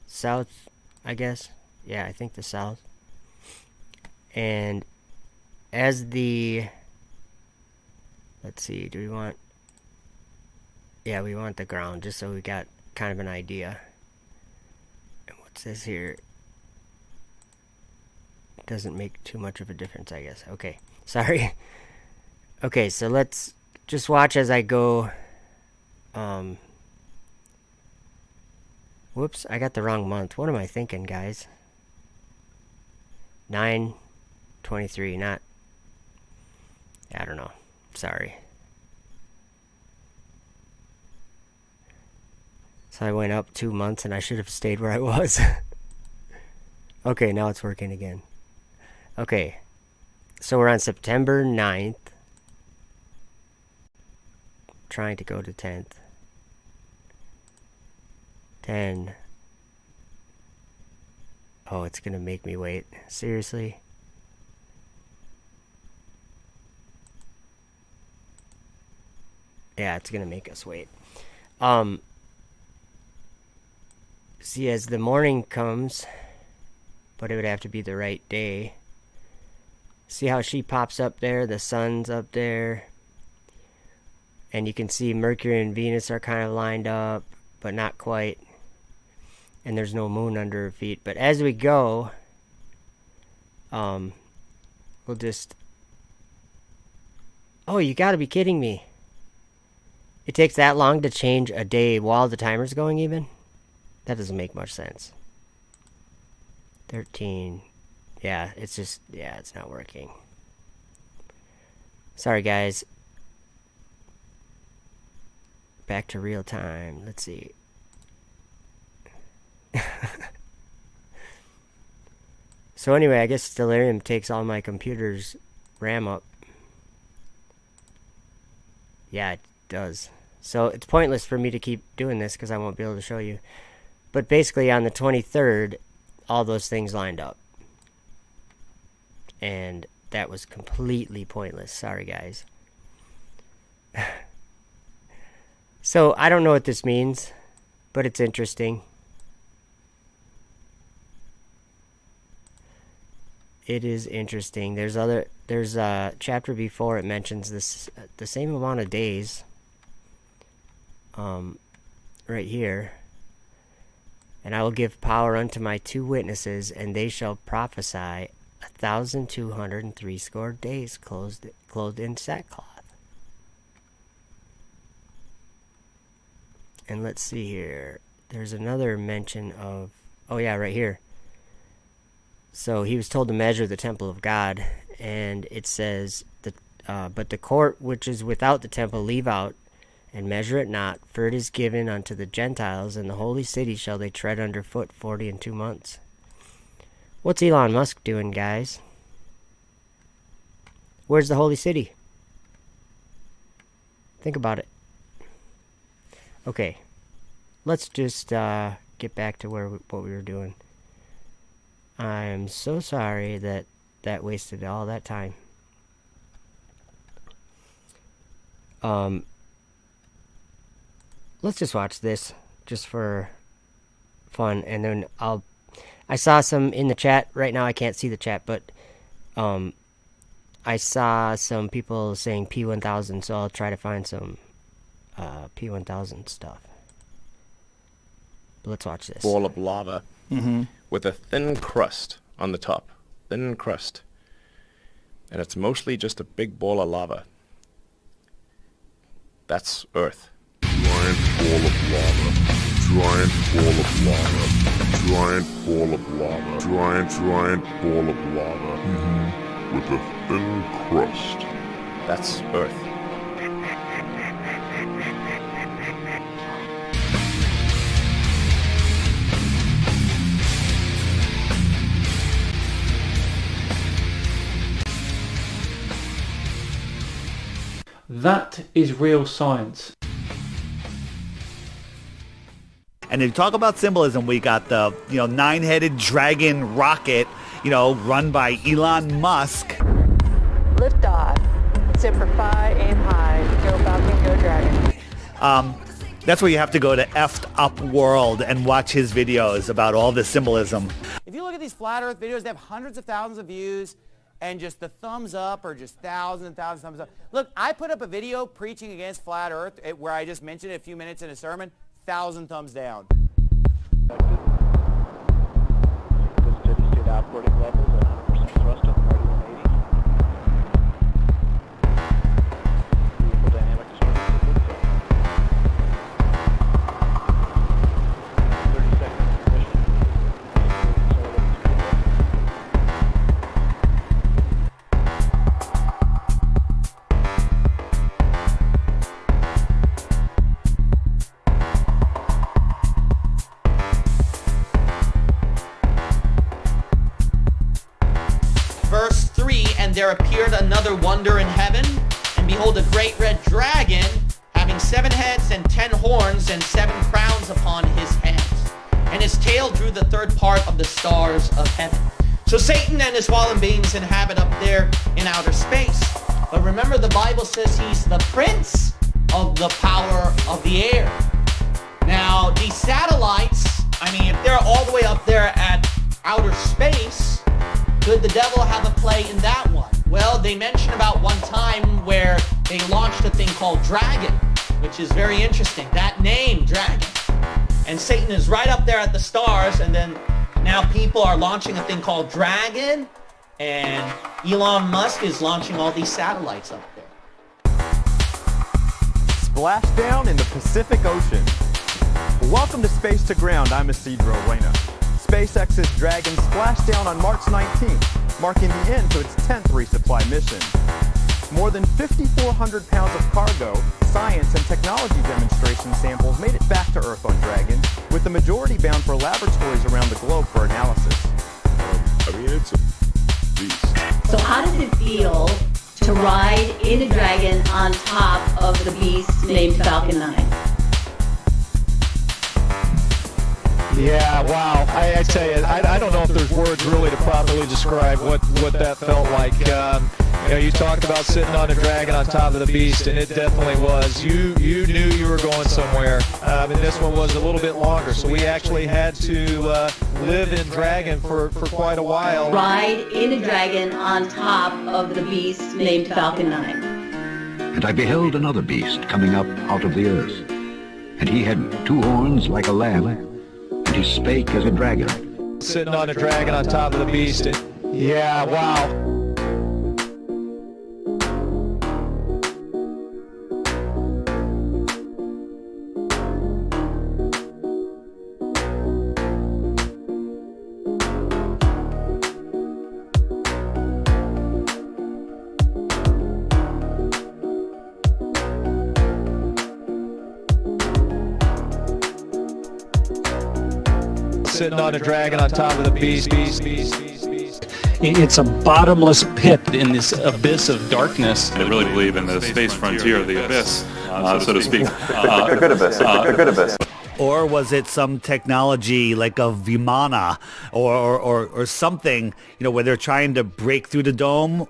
south, I guess. Yeah, I think the south. And as the, let's see, do we want, yeah, we want the ground, just so we got kind of an idea. And what's this here? Doesn't make too much of a difference, I guess. Okay, sorry. Okay, so let's just watch as I go. Whoops, I got the wrong month. What am I thinking, guys? 9/23, not, I don't know. Sorry. So I went up 2 months and I should have stayed where I was. Okay, now it's working again. Okay, so we're on September 9th. Trying to go to 10th. 10. Oh, it's gonna make me wait. Seriously? Yeah, it's gonna make us wait. See, as the morning comes, but it would have to be the right day. See how she pops up there? The sun's up there. And you can see Mercury and Venus are kind of lined up, but not quite. And there's no moon under her feet. But as we go, we'll just... Oh, you gotta be kidding me. It takes that long to change a day while the timer's going even? That doesn't make much sense. 13. Yeah, it's just... Yeah, it's not working. Sorry, guys. Back to real time. Let's see. So anyway, I guess Stellarium takes all my computer's RAM up. Yeah, it does. So it's pointless for me to keep doing this because I won't be able to show you. But basically on the 23rd, all those things lined up. And that was completely pointless. Sorry, guys. So I don't know what this means, but it's interesting. It is interesting. There's a chapter before it mentions this the same amount of days. Right here. And I will give power unto my 2 witnesses, and they shall prophesy 1,203 days, clothed in sackcloth. And let's see here. There's another mention of, oh yeah, right here. So he was told to measure the temple of God, and it says, but the court which is without the temple leave out, and measure it not, for it is given unto the Gentiles, and the holy city shall they tread under foot 42 months. What's Elon Musk doing, guys? Where's the holy city? Think about it. Okay, let's just get back to what we were doing. I'm so sorry that wasted all that time. Let's just watch this just for fun, and then I saw some in the chat. Right now I can't see the chat, but I saw some people saying P1000, so I'll try to find some P1000 stuff. But let's watch this. Ball of lava with a thin crust on the top. Thin crust. And it's mostly just a big ball of lava. That's Earth. Giant ball of lava. Giant ball of lava. Giant ball of lava. Giant ball of lava. With a thin crust. That's Earth. That is real science. And if you talk about symbolism, we got the, nine-headed dragon rocket, run by Elon Musk. Liftoff. Semper Fi, aim high. Go Falcon, go Dragon. That's where you have to go to Effed Up World and watch his videos about all the symbolism. If you look at these flat earth videos, they have hundreds of thousands of views, and just the thumbs up are just thousands and thousands of thumbs up. Look, I put up a video preaching against flat earth where I just mentioned it a few minutes in a sermon, 1,000 thumbs down. Steady state operating levels at 100% thrust on 3180. Vehicle dynamic disturbance at good zone. 30 seconds of mission. Verse 3, and there appeared another wonder in heaven, and behold a great red dragon, having 7 heads and 10 horns and 7 crowns upon his heads. And his tail drew the third part of the stars of heaven. So Satan and his fallen beings inhabit up there in outer space. But remember, the Bible says he's the prince of the power of the air. Now, these satellites, if they're all the way up there at outer space, could the devil have a play in that one? Well, they mention about one time where they launched a thing called Dragon, which is very interesting. That name, Dragon. And Satan is right up there at the stars, and then now people are launching a thing called Dragon, and Elon Musk is launching all these satellites up there. Splashdown in the Pacific Ocean. Welcome to Space to Ground. I'm Isidro Reyna. SpaceX's Dragon splashed down on March 19th, marking the end to its 10th resupply mission. More than 5,400 pounds of cargo, science, and technology demonstration samples made it back to Earth on Dragon, with the majority bound for laboratories around the globe for analysis. Are we in It's a beast. So how does it feel to ride in a dragon on top of the beast named Falcon 9? Yeah, wow. I tell you, I don't know if there's words really to properly describe what that felt like. You talked about sitting on a dragon on top of the beast, and it definitely was. You knew you were going somewhere. And this one was a little bit longer, so we actually had to live in dragon for quite a while. Ride in a dragon on top of the beast named Falcon 9. And I beheld another beast coming up out of the earth. And he had 2 horns like a lamb, and he spake as a dragon. Sitting on a dragon on top of the beast. Yeah, wow. Sitting on a dragon on top of the beast. It's a bottomless pit in this abyss of darkness. I really believe in the space frontier, the abyss, so to speak. A good abyss. A good abyss. Or was it some technology like a Vimana or something, where they're trying to break through the dome?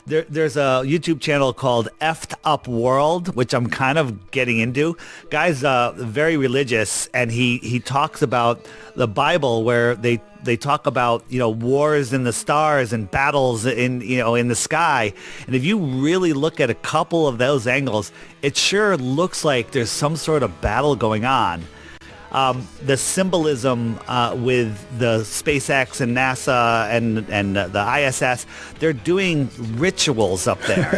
There's a YouTube channel called Effed Up World, which I'm kind of getting into. Guy's very religious, and he talks about the Bible, where they talk about wars in the stars and battles in the sky. And if you really look at a couple of those angles, it sure looks like there's some sort of battle going on. The symbolism with the SpaceX and NASA and the ISS, they're doing rituals up there,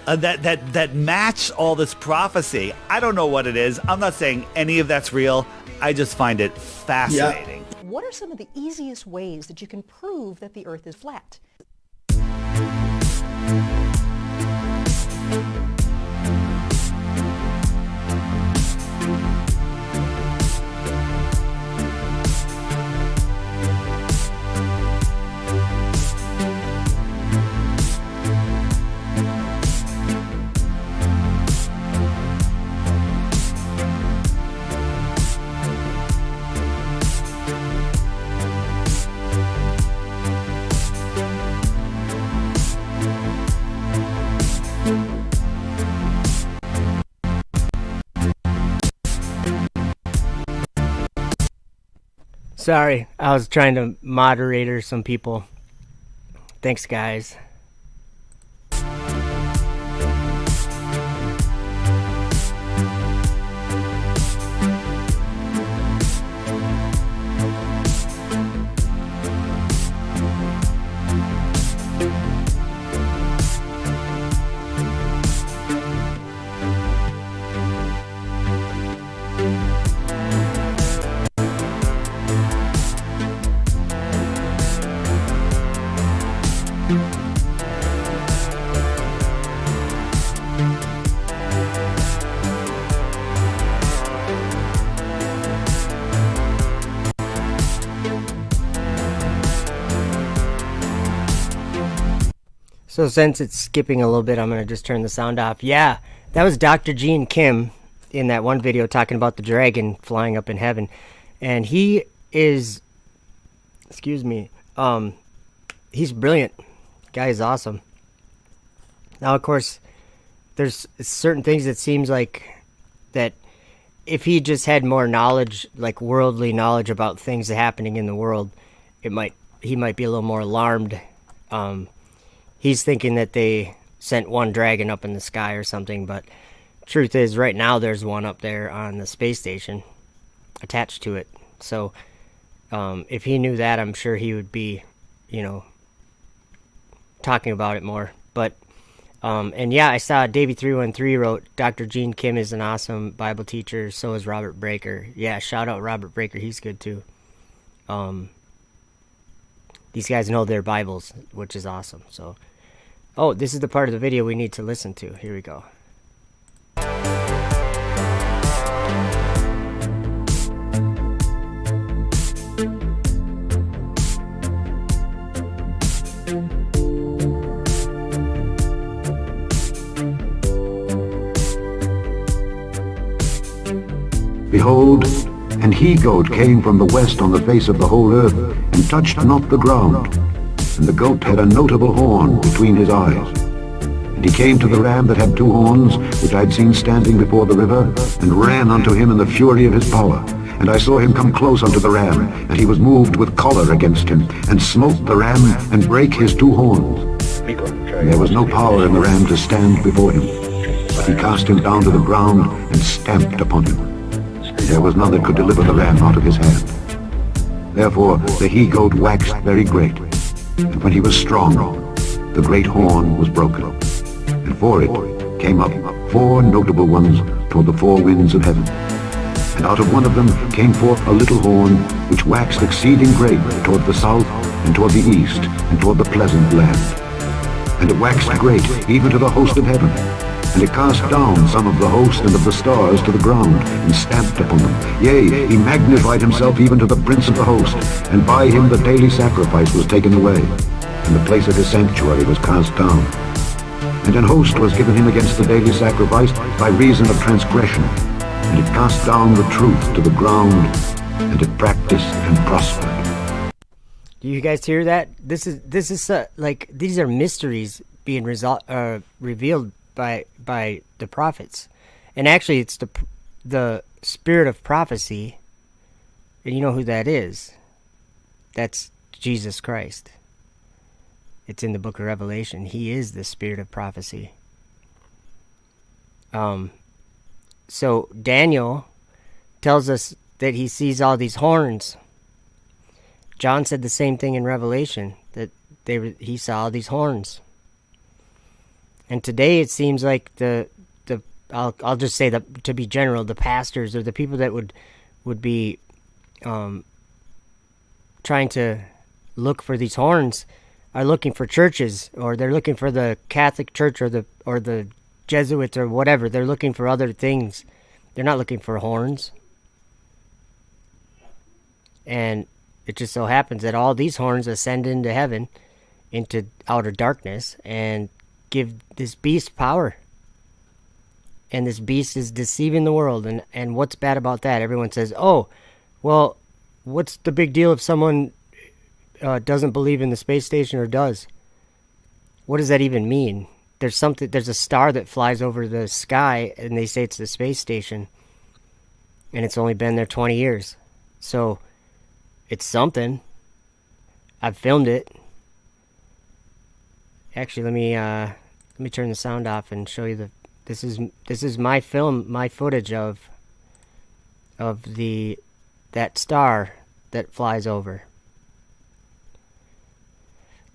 that match all this prophecy. I don't know what it is. I'm not saying any of that's real. I just find it fascinating. Yeah. What are some of the easiest ways that you can prove that the Earth is flat? Sorry, I was trying to moderate some people. Thanks, guys. So since it's skipping a little bit, I'm going to just turn the sound off. Yeah, that was Dr. Gene Kim in that one video talking about the dragon flying up in heaven. And he is, he's brilliant. Guy is awesome. Now, of course, there's certain things that seems like that if he just had more knowledge, like worldly knowledge about things happening in the world, he might be a little more alarmed. He's thinking that they sent one dragon up in the sky or something, but truth is, right now there's one up there on the space station attached to it. So if he knew that, I'm sure he would be, talking about it more. But and yeah, I saw Davey313 wrote, Dr. Gene Kim is an awesome Bible teacher. So is Robert Breaker. Yeah, shout out Robert Breaker. He's good too. These guys know their Bibles, which is awesome. So, oh, this is the part of the video we need to listen to. Here we go. Behold, an he-goat came from the west on the face of the whole earth, and touched not the ground. And the goat had a notable horn between his eyes. And he came to the ram that had 2 horns, which I had seen standing before the river, and ran unto him in the fury of his power. And I saw him come close unto the ram, and he was moved with choler against him, and smote the ram, and brake his 2 horns. And there was no power in the ram to stand before him, but he cast him down to the ground, and stamped upon him. And there was none that could deliver the ram out of his hand. Therefore the he-goat waxed very great, and when he was strong, the great horn was broken. And for it came up 4 notable ones toward the 4 winds of heaven. And out of one of them came forth a little horn, which waxed exceeding great toward the south, and toward the east, and toward the pleasant land. And it waxed great, even to the host of heaven. And it cast down some of the host and of the stars to the ground, and stamped upon them. Yea, he magnified himself even to the prince of the host, and by him the daily sacrifice was taken away, and the place of his sanctuary was cast down. And an host was given him against the daily sacrifice by reason of transgression, and it cast down the truth to the ground, and it practiced and prospered. Do you guys hear that? This is like, these are mysteries being revealed by the prophets, and actually it's the spirit of prophecy, and you know who that is? That's Jesus Christ. It's in the book of Revelation. He is the spirit of prophecy. So Daniel tells us that he sees all these horns. John said the same thing in Revelation, that he saw all these horns. And today it seems like I'll just say that, to be general, the pastors or the people that would be trying to look for these horns are looking for churches, or they're looking for the Catholic Church or the Jesuits or whatever. They're looking for other things. They're not looking for horns. And it just so happens that all these horns ascend into heaven, into outer darkness, and give this beast power. And this beast is deceiving the world. And what's bad about that? Everyone says, oh, well, what's the big deal if someone doesn't believe in the space station or does? What does that even mean? There's a star that flies over the sky, and they say it's the space station, and it's only been there 20 years. So it's something. I've filmed it. Actually, let me turn the sound off and show you this is my footage of that star that flies over.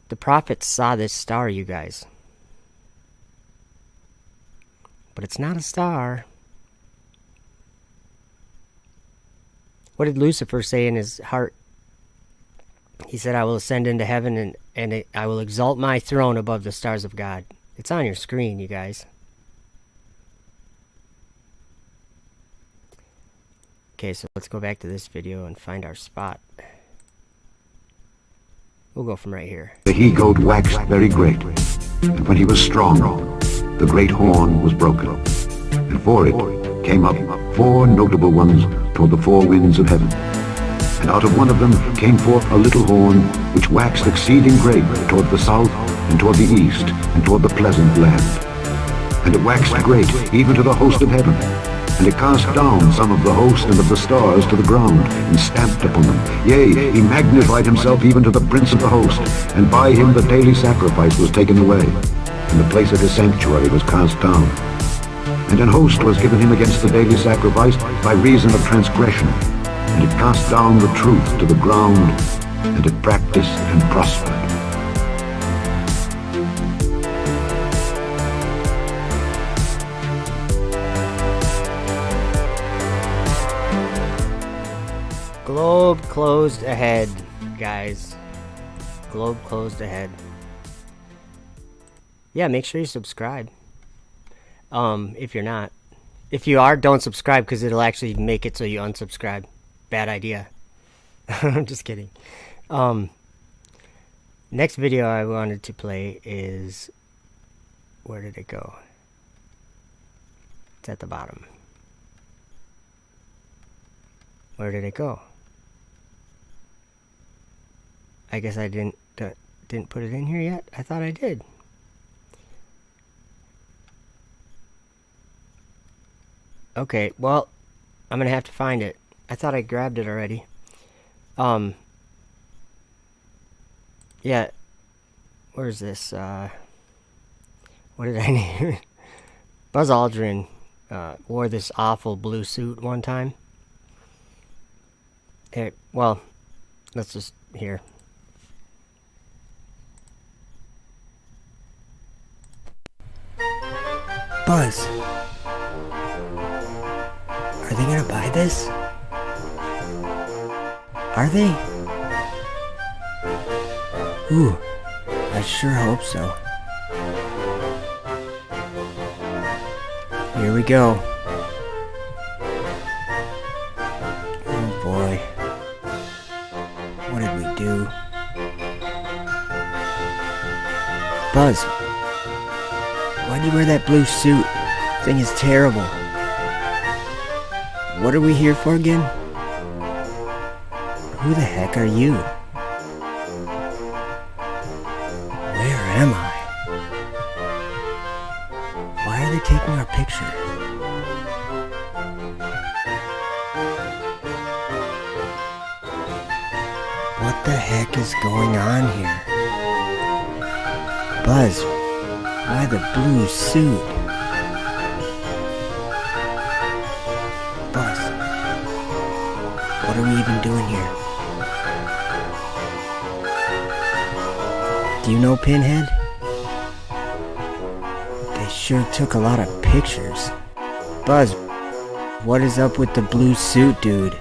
The prophets saw this star, you guys. But it's not a star. What did Lucifer say in his heart? He said, I will ascend into heaven and I will exalt my throne above the stars of God. It's on your screen, you guys. Okay, so let's go back to this video and find our spot. We'll go from right here. The he-goat waxed very great, and when he was strong, the great horn was broken. And for it came up 4 notable ones toward the 4 winds of heaven. And out of one of them came forth a little horn, which waxed exceeding great toward the south, and toward the east, and toward the pleasant land. And it waxed great, even to the host of heaven. And it cast down some of the host and of the stars to the ground, and stamped upon them. Yea, he magnified himself even to the prince of the host, and by him the daily sacrifice was taken away, and the place of his sanctuary was cast down. And an host was given him against the daily sacrifice by reason of transgression, and it cast down the truth to the ground, and it practiced and prospered. Globe closed ahead, guys. Globe closed ahead. Yeah, make sure you subscribe. If you're not. If you are, don't subscribe, because it'll actually make it so you unsubscribe. Bad idea. I'm just kidding. Next video I wanted to play is... Where did it go? It's at the bottom. Where did it go? I guess I didn't put it in here yet. I thought I did. Okay, well, I'm gonna have to find it. I thought I grabbed it already. Yeah. Where's this? What did I name it? Buzz Aldrin wore this awful blue suit one time. Well, let's just here. Buzz, are they gonna buy this? Are they? Ooh, I sure hope so. Here we go. Oh boy. What did we do? Buzz, why'd you wear that blue suit? Thing is terrible. What are we here for again? Who the heck are you? Where am I? Why are they taking our picture? What the heck is going on here? Buzz, why the blue suit? Buzz, what are we even doing here? Do you know Pinhead? They sure took a lot of pictures. Buzz, what is up with the blue suit, dude?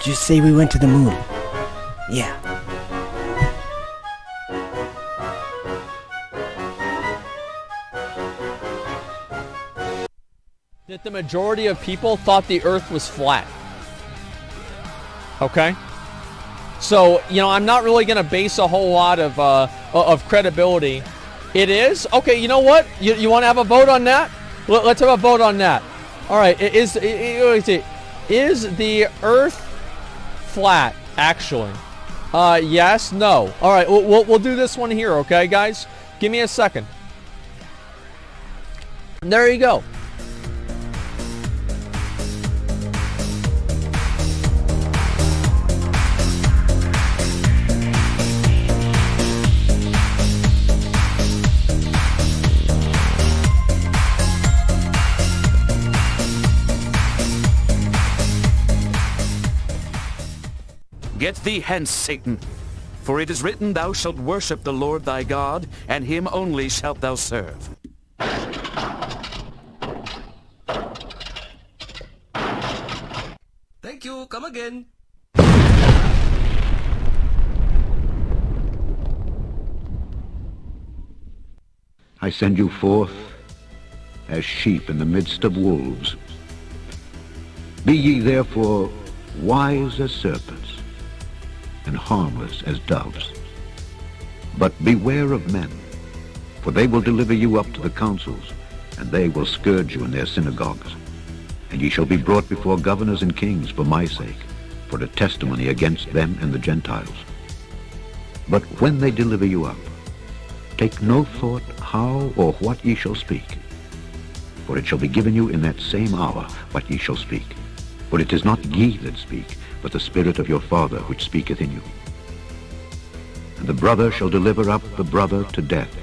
Just say we went to the moon. Yeah. That the majority of people thought the Earth was flat. Okay? So, you know, I'm not really going to base a whole lot of credibility. It is? Okay, you know what? You want to have a vote on that? Let's have a vote on that. All right, is the Earth flat, actually? Yes, no. All right, we'll do this one here, okay, guys? Give me a second. There you go. Get thee hence, Satan, for it is written, Thou shalt worship the Lord thy God, and him only shalt thou serve. Thank you. Come again. I send you forth as sheep in the midst of wolves. Be ye therefore wise as serpents, and harmless as doves. But beware of men, for they will deliver you up to the councils, and they will scourge you in their synagogues. And ye shall be brought before governors and kings for my sake, for a testimony against them and the Gentiles. But when they deliver you up, take no thought how or what ye shall speak, for it shall be given you in that same hour what ye shall speak. For it is not ye that speak, but the Spirit of your Father which speaketh in you. And the brother shall deliver up the brother to death,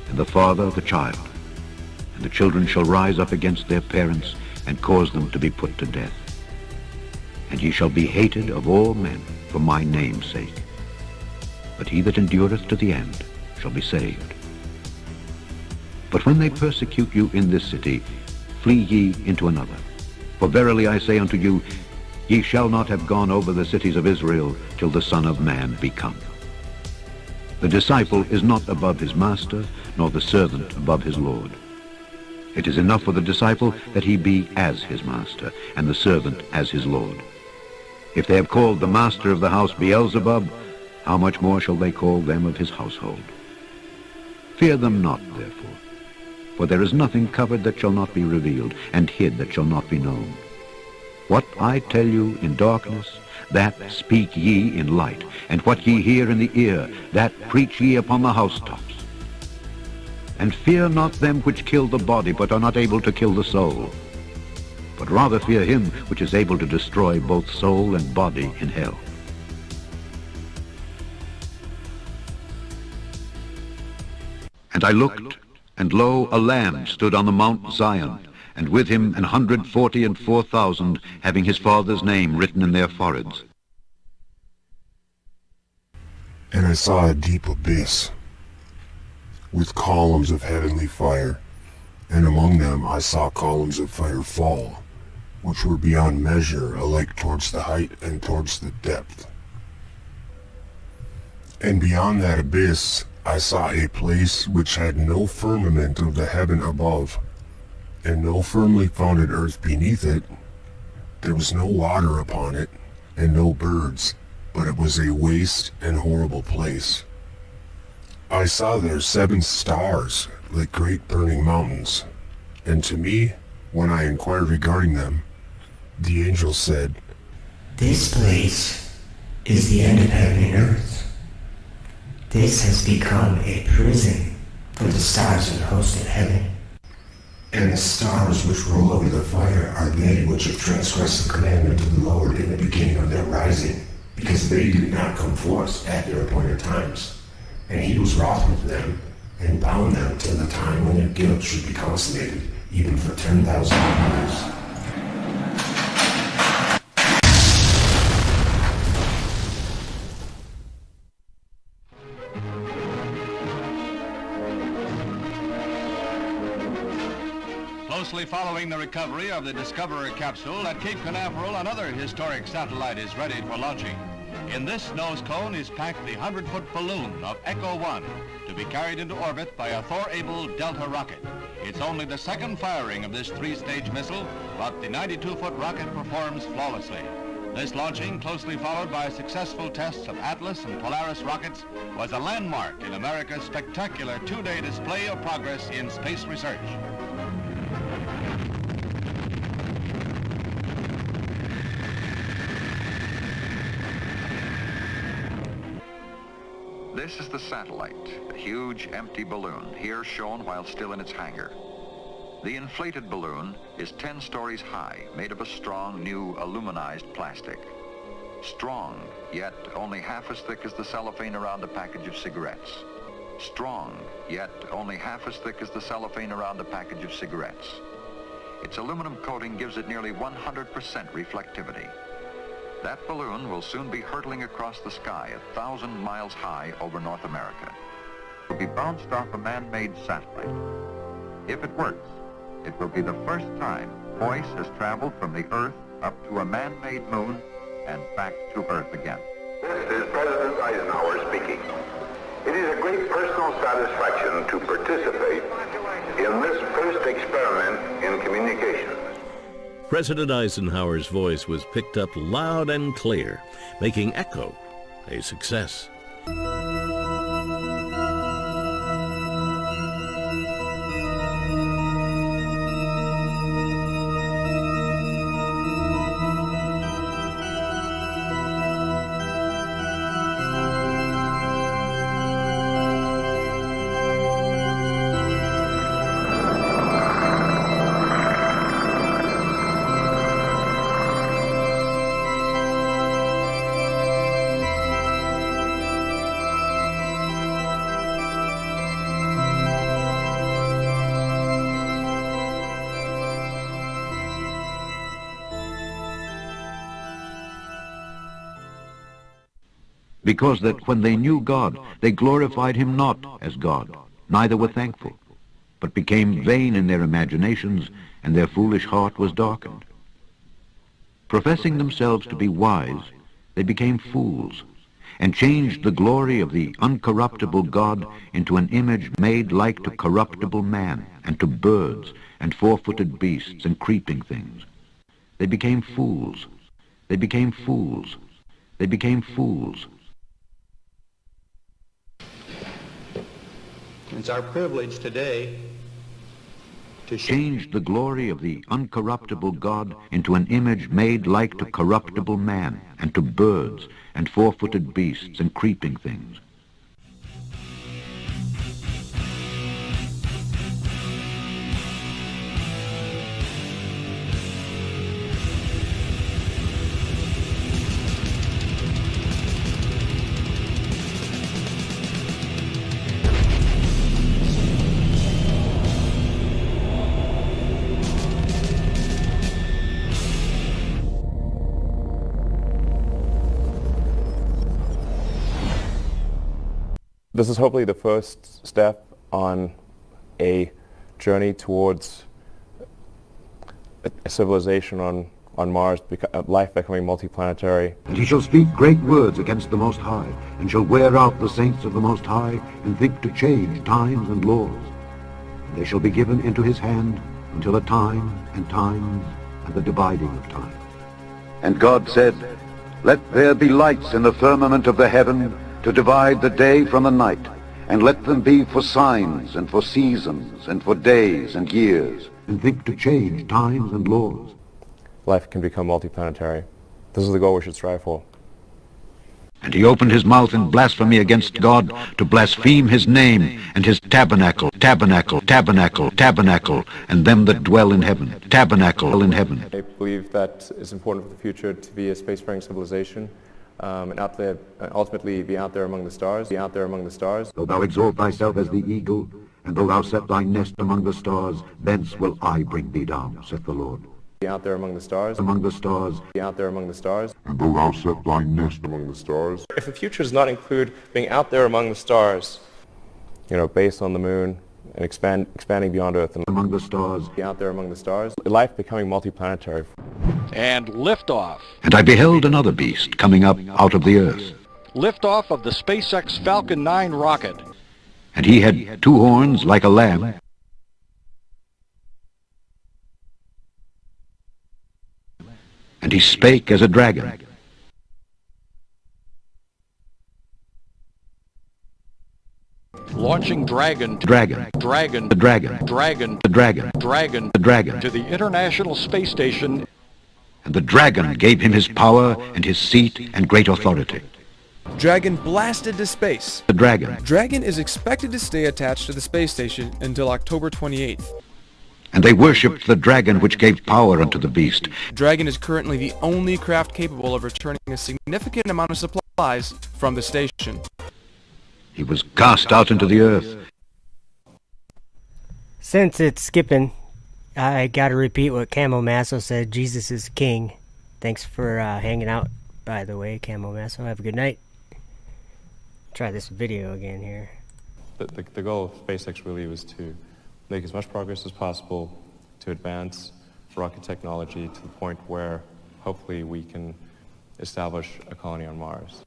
and the father the child. And the children shall rise up against their parents, and cause them to be put to death. And ye shall be hated of all men for my name's sake. But he that endureth to the end shall be saved. But when they persecute you in this city, flee ye into another. For verily I say unto you, ye shall not have gone over the cities of Israel till the Son of Man be come. The disciple is not above his master, nor the servant above his Lord. It is enough for the disciple that he be as his master, and the servant as his Lord. If they have called the master of the house Beelzebub, how much more shall they call them of his household? Fear them not, therefore. For there is nothing covered that shall not be revealed, and hid that shall not be known. What I tell you in darkness, that speak ye in light, and what ye hear in the ear, that preach ye upon the housetops. And fear not them which kill the body, but are not able to kill the soul. But rather fear him which is able to destroy both soul and body in hell. And I looked, and lo, a Lamb stood on the Mount Zion, and with him 144,000, having his Father's name written in their foreheads. And I saw a deep abyss, with columns of heavenly fire, and among them I saw columns of fire fall, which were beyond measure, alike towards the height and towards the depth. And beyond that abyss I saw a place which had no firmament of the heaven above, and no firmly founded earth beneath it. There was no water upon it, and no birds, but it was a waste and horrible place. I saw there 7 stars, like great burning mountains, and to me, when I inquired regarding them, the angel said, "This place is the end of heaven and earth. This has become a prison for the stars of the host of heaven. And the stars which roll over the fire are they which have transgressed the commandment of the Lord in the beginning of their rising, because they did not come forth at their appointed times. And he was wroth with them, and bound them till the time when their guilt should be consummated, even for 10,000 years." Closely following the recovery of the Discoverer capsule at Cape Canaveral, another historic satellite is ready for launching. In this nose cone is packed the 100-foot balloon of Echo 1 to be carried into orbit by a Thor-able Delta rocket. It's only the second firing of this 3-stage missile, but the 92-foot rocket performs flawlessly. This launching, closely followed by successful tests of Atlas and Polaris rockets, was a landmark in America's spectacular 2-day display of progress in space research. This is the satellite, a huge empty balloon, here shown while still in its hangar. The inflated balloon is 10 stories high, made of a strong, new, aluminized plastic. Strong, yet only half as thick as the cellophane around a package of cigarettes. Strong, yet only half as thick as the cellophane around a package of cigarettes. Its aluminum coating gives it nearly 100% reflectivity. That balloon will soon be hurtling across the sky 1,000 miles high over North America. It will be bounced off a man-made satellite. If it works, it will be the first time voice has traveled from the Earth up to a man-made moon and back to Earth again. This is President Eisenhower speaking. It is a great personal satisfaction to participate in this first experiment in communication. President Eisenhower's voice was picked up loud and clear, making Echo a success. Because that when they knew God, they glorified him not as God, neither were thankful, but became vain in their imaginations, and their foolish heart was darkened. Professing themselves to be wise, they became fools, and changed the glory of the uncorruptible God into an image made like to corruptible man, and to birds, and four-footed beasts, and creeping things. They became fools. They became fools. They became fools. It's our privilege today changed the glory of the uncorruptible God into an image made like to corruptible man, and to birds, and four-footed beasts, and creeping things. This is hopefully the first step on a journey towards a civilization on Mars, life becoming multiplanetary. And he shall speak great words against the Most High, and shall wear out the saints of the Most High, and think to change times and laws. And they shall be given into his hand until a time, and times, and the dividing of time. And God said, Let there be lights in the firmament of the heaven, to divide the day from the night, and let them be for signs, and for seasons, and for days and years, and think to change times and laws. Life can become multiplanetary. This is the goal we should strive for. And he opened his mouth in blasphemy against God, to blaspheme his name, and his tabernacle, tabernacle, tabernacle, tabernacle, and them that dwell in heaven, tabernacle in heaven. I believe that it's important for the future to be a spacefaring civilization, and out there, ultimately be out there among the stars, be out there among the stars. Though thou exalt thyself as the eagle, and though thou set thy nest among the stars, thence will I bring thee down, saith the Lord. Be out there among the stars, among the stars, be out there among the stars. And though thou set thy nest among the stars. If the future does not include being out there among the stars, based on the moon, and expanding beyond Earth, and among the stars, be out there among the stars, life becoming multiplanetary. And liftoff. And I beheld another beast coming up out of the earth. Liftoff of the SpaceX Falcon 9 rocket. And he had two horns like a lamb, and he spake as a dragon. Launching Dragon. Dragon. Dragon. The dragon. Dragon. The dragon. Dragon. The dragon. To the International Space Station. And the dragon gave him his power and his seat and great authority. Dragon blasted to space. The dragon. Dragon is expected to stay attached to the space station until October 28th. And they worshipped the dragon which gave power unto the beast. Dragon is currently the only craft capable of returning a significant amount of supplies from the station. He was cast out into the earth. Since it's skipping, I gotta repeat what Camo Masso said. Jesus is king. Thanks for hanging out, by the way, Camo Masso. Have a good night. Try this video again here. The goal of SpaceX really was to make as much progress as possible to advance rocket technology to the point where hopefully we can establish a colony on Mars.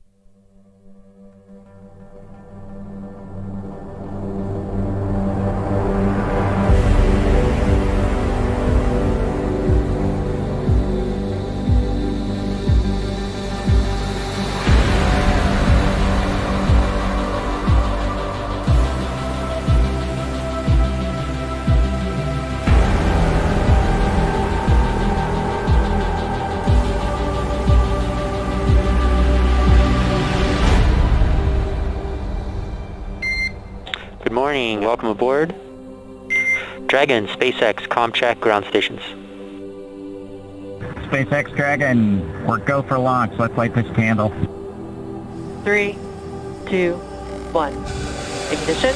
Good morning, welcome aboard. Dragon, SpaceX, comm check, ground stations. SpaceX Dragon, we're go for launch. Let's light this candle. 3, 2, 1. Ignition.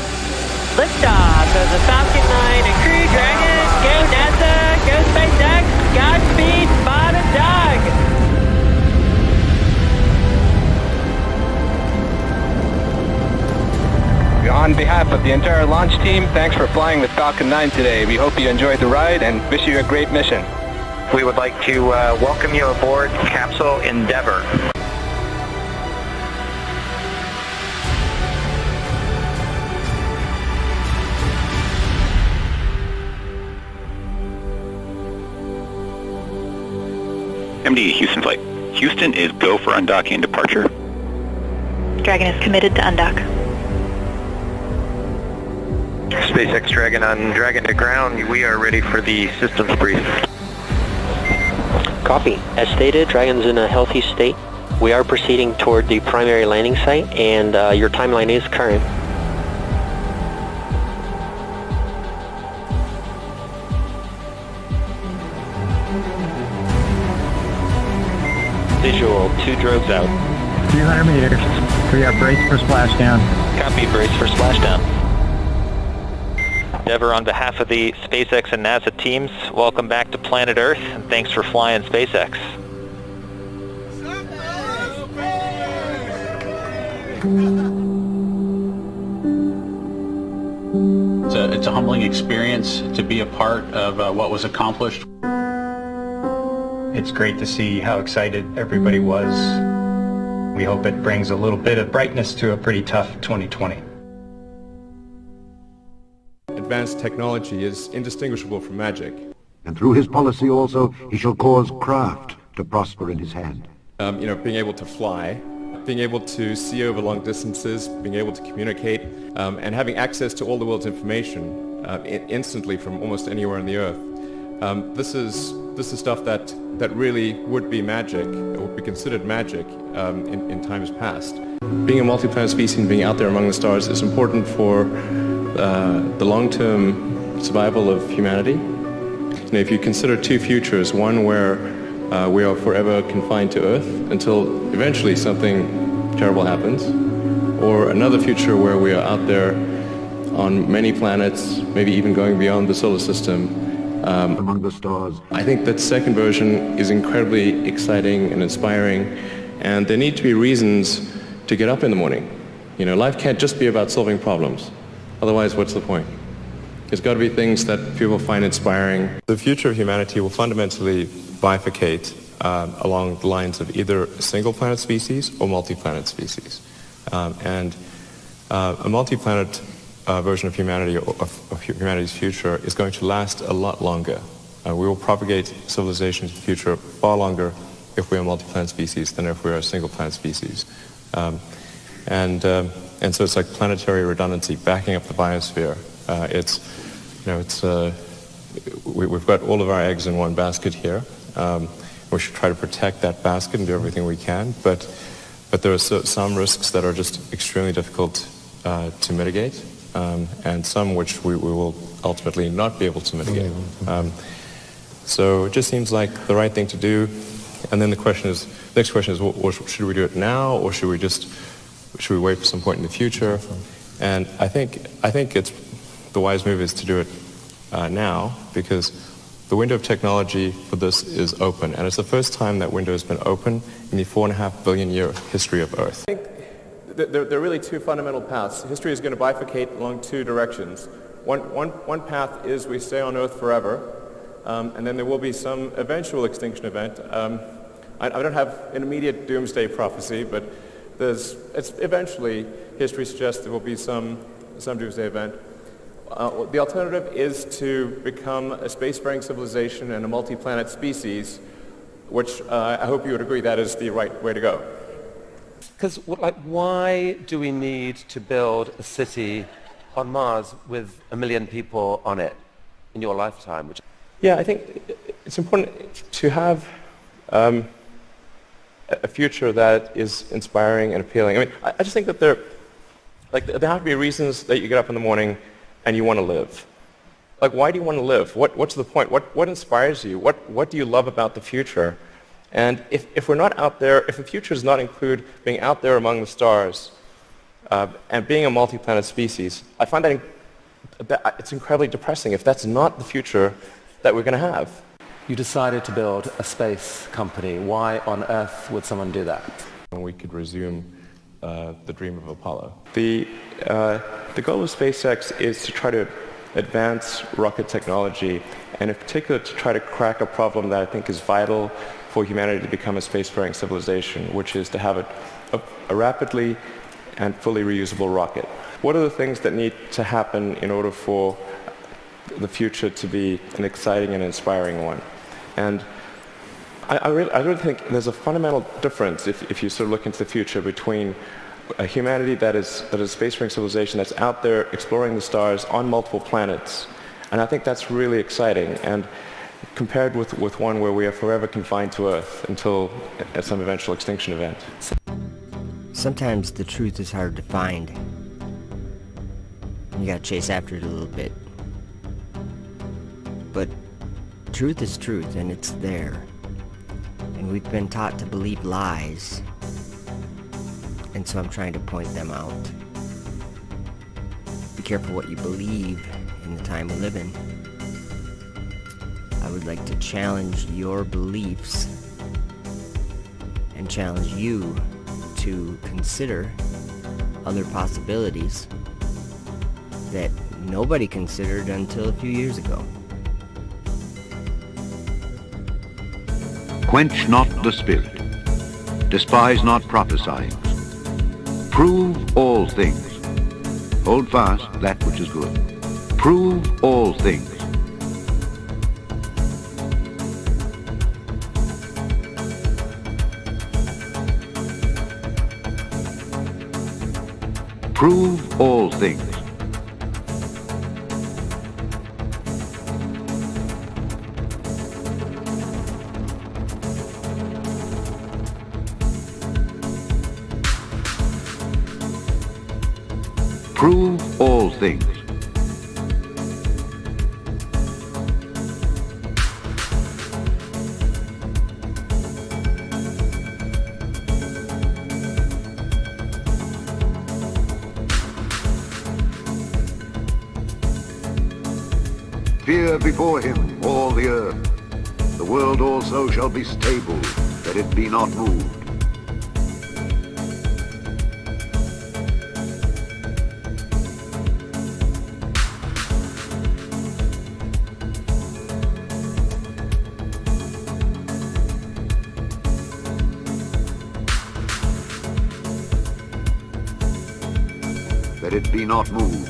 Liftoff of the Falcon 9 and Crew Dragon. Go NASA, go SpaceX, Godspeed, Spot and Dog. On behalf of the entire launch team, thanks for flying with Falcon 9 today. We hope you enjoyed the ride and wish you a great mission. We would like to welcome you aboard Capsule Endeavour. MD Houston flight. Houston is go for undocking and departure. Dragon is committed to undock. SpaceX Dragon on Dragon to ground. We are ready for the systems brief. Copy. As stated, Dragon's in a healthy state. We are proceeding toward the primary landing site, and your timeline is current. Visual, 2 drones out. 300 meters. We are braced for splashdown. Copy, brace for splashdown. Dever, on behalf of the SpaceX and NASA teams, welcome back to planet Earth, and thanks for flying SpaceX. It's a humbling experience to be a part of what was accomplished. It's great to see how excited everybody was. We hope it brings a little bit of brightness to a pretty tough 2020. Advanced technology is indistinguishable from magic. And through his policy also, he shall cause craft to prosper in his hand. Being able to fly, being able to see over long distances, being able to communicate, and having access to all the world's information instantly from almost anywhere on the Earth. This is stuff that really would be magic, or would be considered magic in times past. Being a multi-planet species and being out there among the stars is important for the long-term survival of humanity. If you consider 2 futures, one where we are forever confined to Earth until eventually something terrible happens, or another future where we are out there on many planets, maybe even going beyond the solar system, among the stars. I think that second version is incredibly exciting and inspiring, and there need to be reasons to get up in the morning. Life can't just be about solving problems. Otherwise, what's the point? There's got to be things that people find inspiring. The future of humanity will fundamentally bifurcate along the lines of either a single planet species or multi-planet species. And a multi-planet version of humanity, or of humanity's future, is going to last a lot longer. We will propagate civilization into the future far longer if we're a multi-planet species than if we're a single planet species. And so it's like planetary redundancy, backing up the biosphere. We've got all of our eggs in one basket here. We should try to protect that basket and do everything we can, but there are some risks that are just extremely difficult to mitigate, and some which we will ultimately not be able to mitigate. So it just seems like the right thing to do. And then the next question is, well, should we do it now, or should we wait for some point in the future? And I think it's the wise move is to do it now, because the window of technology for this is open, and it's the first time that window has been open in the 4.5 billion year history of Earth. I think there are really 2 fundamental paths. History is going to bifurcate along 2 directions. One path is we stay on Earth forever, and then there will be some eventual extinction event. I don't have an immediate doomsday prophecy, but it's eventually, history suggests there will be some doomsday event. The alternative is to become a spacefaring civilization and a multi-planet species, which I hope you would agree that is the right way to go. Because, why do we need to build a city on Mars with 1 million people on it in your lifetime? Yeah, I think it's important to have a future that is inspiring and appealing. I mean, I just think that there have to be reasons that you get up in the morning and you want to live. Why do you want to live? What's the point? What inspires you? What do you love about the future? And if we're not out there, if the future does not include being out there among the stars and being a multi-planet species, I find that it's incredibly depressing if that's not the future that we're going to have. You decided to build a space company. Why on earth would someone do that? We could resume the dream of Apollo. The goal of SpaceX is to try to advance rocket technology, and in particular to try to crack a problem that I think is vital for humanity to become a spacefaring civilization, which is to have a rapidly and fully reusable rocket. What are the things that need to happen in order for the future to be an exciting and inspiring one? And I really think there's a fundamental difference if you sort of look into the future between a humanity that is a spacefaring civilization that's out there exploring the stars on multiple planets. And I think that's really exciting. And compared with one where we are forever confined to Earth until at some eventual extinction event. Sometimes the truth is hard to find. You gotta chase after it a little bit. But truth is truth, and it's there. And we've been taught to believe lies. And so I'm trying to point them out. Be careful what you believe in the time we live in. I would like to challenge your beliefs and challenge you to consider other possibilities that nobody considered until a few years ago. Quench not the spirit. Despise not prophesying. Prove all things. Hold fast that which is good. Prove all things. Prove all things. Prove all things. Fear before him all the earth. The world also shall be stable, that it be not moved. That it be not moved.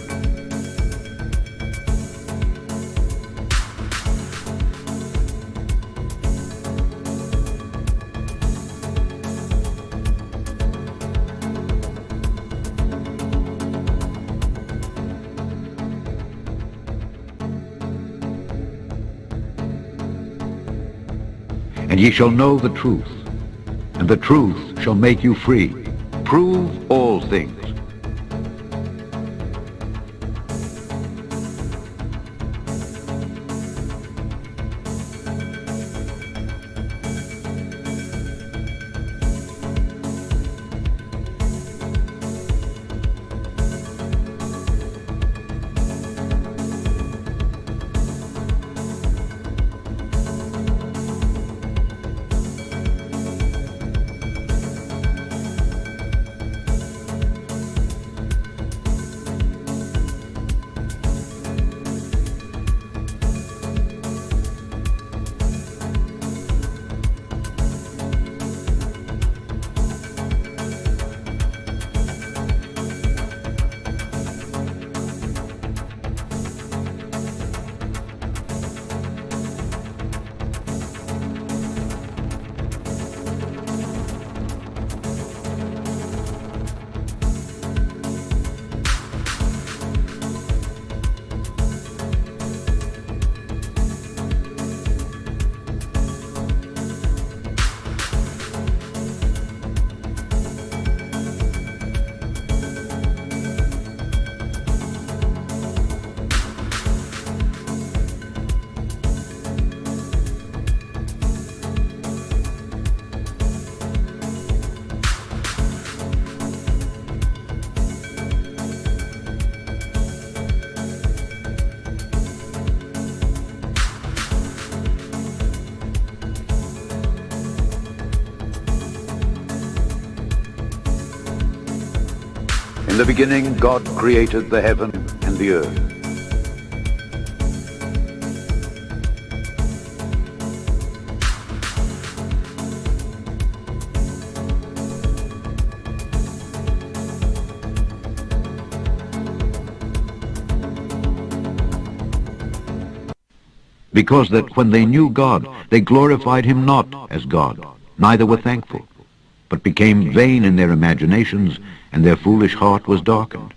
And ye shall know the truth, and the truth shall make you free. Prove all things. In the beginning, God created the heaven and the earth. Because that when they knew God, they glorified him not as God, neither were thankful, but became vain in their imaginations, and their foolish heart was darkened.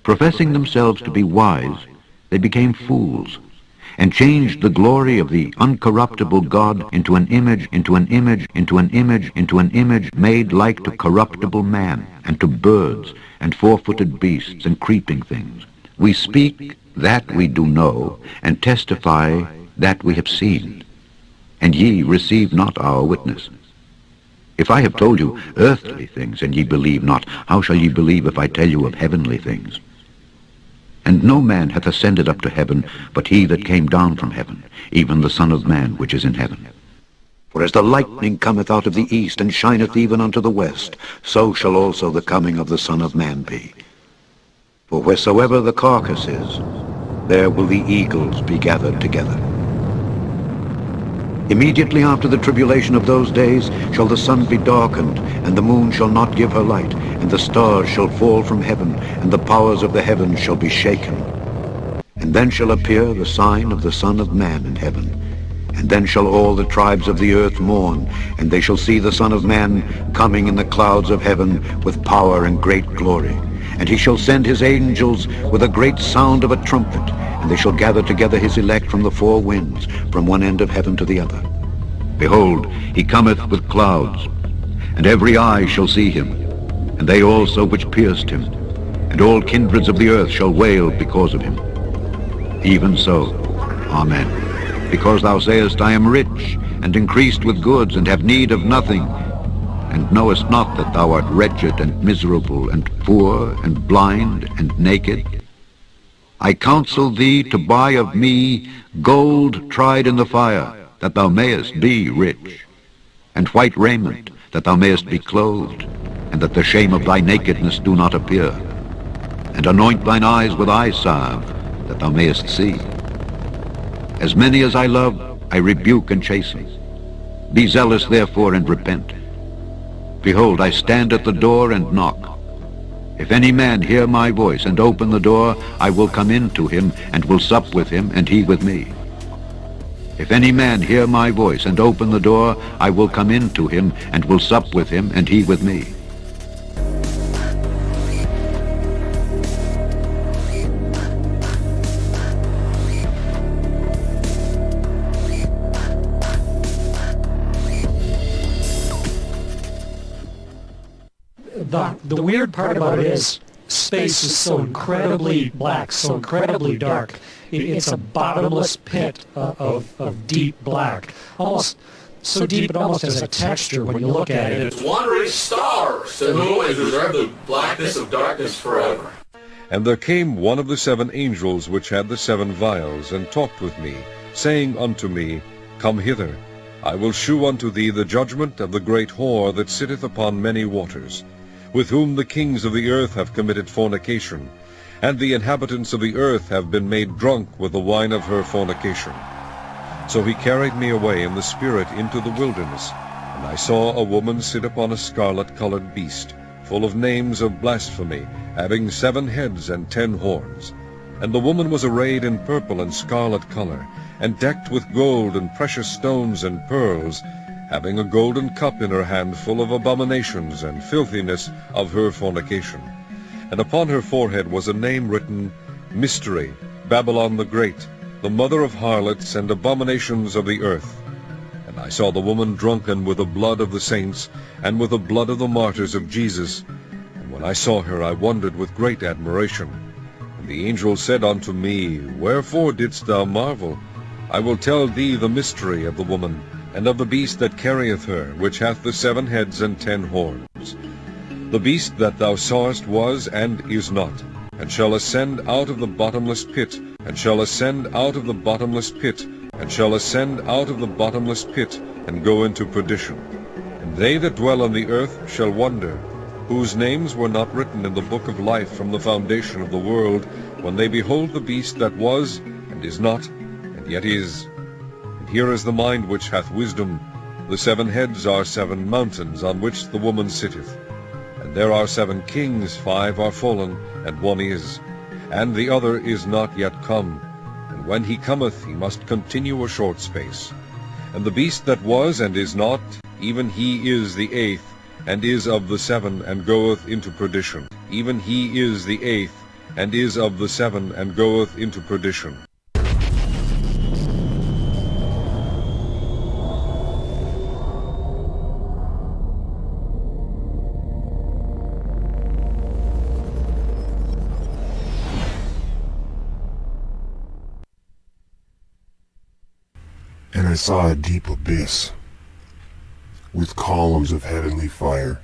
Professing themselves to be wise, they became fools, and changed the glory of the uncorruptible God into an image, into an image, into an image, into an image made like to corruptible man, and to birds, and four-footed beasts, and creeping things. We speak that we do know, and testify that we have seen, and ye receive not our witness. If I have told you earthly things, and ye believe not, how shall ye believe if I tell you of heavenly things? And no man hath ascended up to heaven, but he that came down from heaven, even the Son of Man which is in heaven. For as the lightning cometh out of the east, and shineth even unto the west, so shall also the coming of the Son of Man be. For wheresoever the carcass is, there will the eagles be gathered together. Immediately after the tribulation of those days shall the sun be darkened, and the moon shall not give her light, and the stars shall fall from heaven, and the powers of the heavens shall be shaken. And then shall appear the sign of the Son of Man in heaven. And then shall all the tribes of the earth mourn, and they shall see the Son of Man coming in the clouds of heaven with power and great glory. And he shall send his angels with a great sound of a trumpet, and they shall gather together his elect from the four winds, from one end of heaven to the other. Behold, he cometh with clouds, and every eye shall see him, and they also which pierced him, and all kindreds of the earth shall wail because of him. Even so, Amen. Because thou sayest, I am rich, and increased with goods, and have need of nothing, and knowest not that thou art wretched, and miserable, and poor, and blind, and naked. I counsel thee to buy of me gold tried in the fire, that thou mayest be rich, and white raiment, that thou mayest be clothed, and that the shame of thy nakedness do not appear. And anoint thine eyes with eye salve, that thou mayest see. As many as I love, I rebuke and chasten. Be zealous therefore, and repent. Behold, I stand at the door and knock. If any man hear my voice and open the door, I will come in to him, and will sup with him, and he with me. If any man hear my voice and open the door, I will come in to him, and will sup with him, and he with me. The weird part about it is space is so incredibly black, so incredibly dark. It's a bottomless pit of deep black. Almost so deep it almost has a texture when you look at it. It's wandering stars, to whom is reserved the blackness of darkness forever. And there came one of the 7 angels which had the 7 vials, and talked with me, saying unto me, Come hither, I will shew unto thee the judgment of the great whore that sitteth upon many waters, with whom the kings of the earth have committed fornication, and the inhabitants of the earth have been made drunk with the wine of her fornication. So he carried me away in the spirit into the wilderness, and I saw a woman sit upon a scarlet-colored beast, full of names of blasphemy, having 7 heads and 10 horns. And the woman was arrayed in purple and scarlet color, and decked with gold and precious stones and pearls, having a golden cup in her hand full of abominations and filthiness of her fornication. And upon her forehead was a name written, Mystery, Babylon the Great, the mother of harlots and abominations of the earth. And I saw the woman drunken with the blood of the saints, and with the blood of the martyrs of Jesus. And when I saw her, I wondered with great admiration. And the angel said unto me, Wherefore didst thou marvel? I will tell thee the mystery of the woman, and of the beast that carrieth her, which hath the 7 heads and 10 horns. The beast that thou sawest was and is not, and shall ascend out of the bottomless pit, and shall ascend out of the bottomless pit, and shall ascend out of the bottomless pit, and go into perdition. And they that dwell on the earth shall wonder, whose names were not written in the book of life from the foundation of the world, when they behold the beast that was, and is not, and yet is. And here is the mind which hath wisdom. The 7 heads are 7 mountains, on which the woman sitteth. And there are 7 kings, 5 are fallen, and 1 is. And the other is not yet come. And when he cometh, he must continue a short space. And the beast that was and is not, even he is the 8th, and is of the 7, and goeth into perdition. Even he is the 8th, and is of the 7, and goeth into perdition. And I saw a deep abyss, with columns of heavenly fire,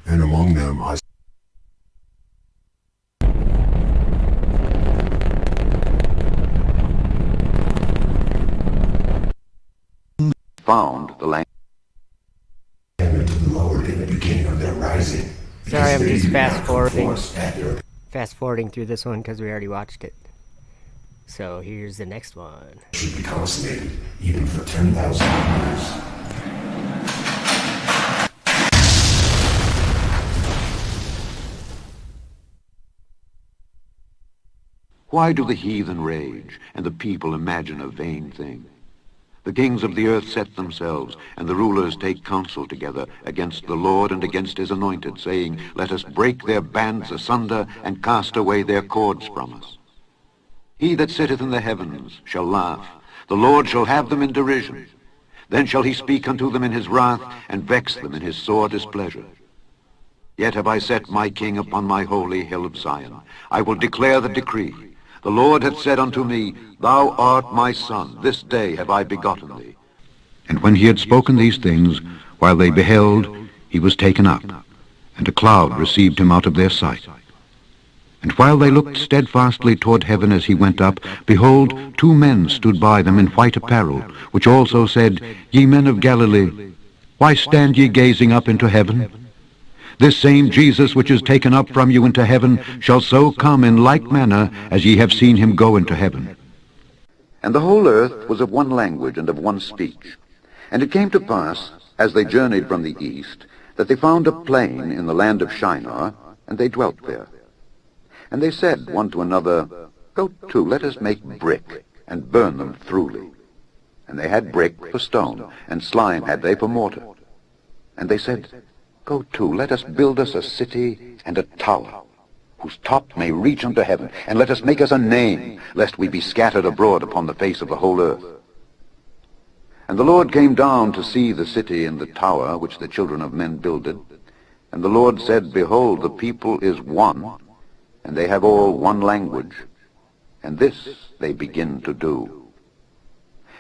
and among them I found the language. Heaven to the Lord in the beginning of their rising. Sorry, I'm just fast forwarding through this one because we already watched it. So here's the next one. Should be consummated, even for 10,000 years. Why do the heathen rage, and the people imagine a vain thing? The kings of the earth set themselves, and the rulers take counsel together against the Lord and against his anointed, saying, Let us break their bands asunder, and cast away their cords from us. He that sitteth in the heavens shall laugh. The Lord shall have them in derision. Then shall he speak unto them in his wrath, and vex them in his sore displeasure. Yet have I set my king upon my holy hill of Zion. I will declare the decree. The Lord hath said unto me, Thou art my son, this day have I begotten thee. And when he had spoken these things, while they beheld, he was taken up, and a cloud received him out of their sight. And while they looked steadfastly toward heaven as he went up, behold, 2 men stood by them in white apparel, which also said, Ye men of Galilee, why stand ye gazing up into heaven? This same Jesus which is taken up from you into heaven shall so come in like manner as ye have seen him go into heaven. And the whole earth was of one language and of one speech. And it came to pass, as they journeyed from the east, that they found a plain in the land of Shinar, and they dwelt there. And they said one to another, Go to, let us make brick, and burn them throughly. And they had brick for stone, and slime had they for mortar. And they said, Go to, let us build us a city and a tower, whose top may reach unto heaven, and let us make us a name, lest we be scattered abroad upon the face of the whole earth. And the Lord came down to see the city and the tower which the children of men builded. And the Lord said, Behold, the people is one, and they have all one language, and this they begin to do.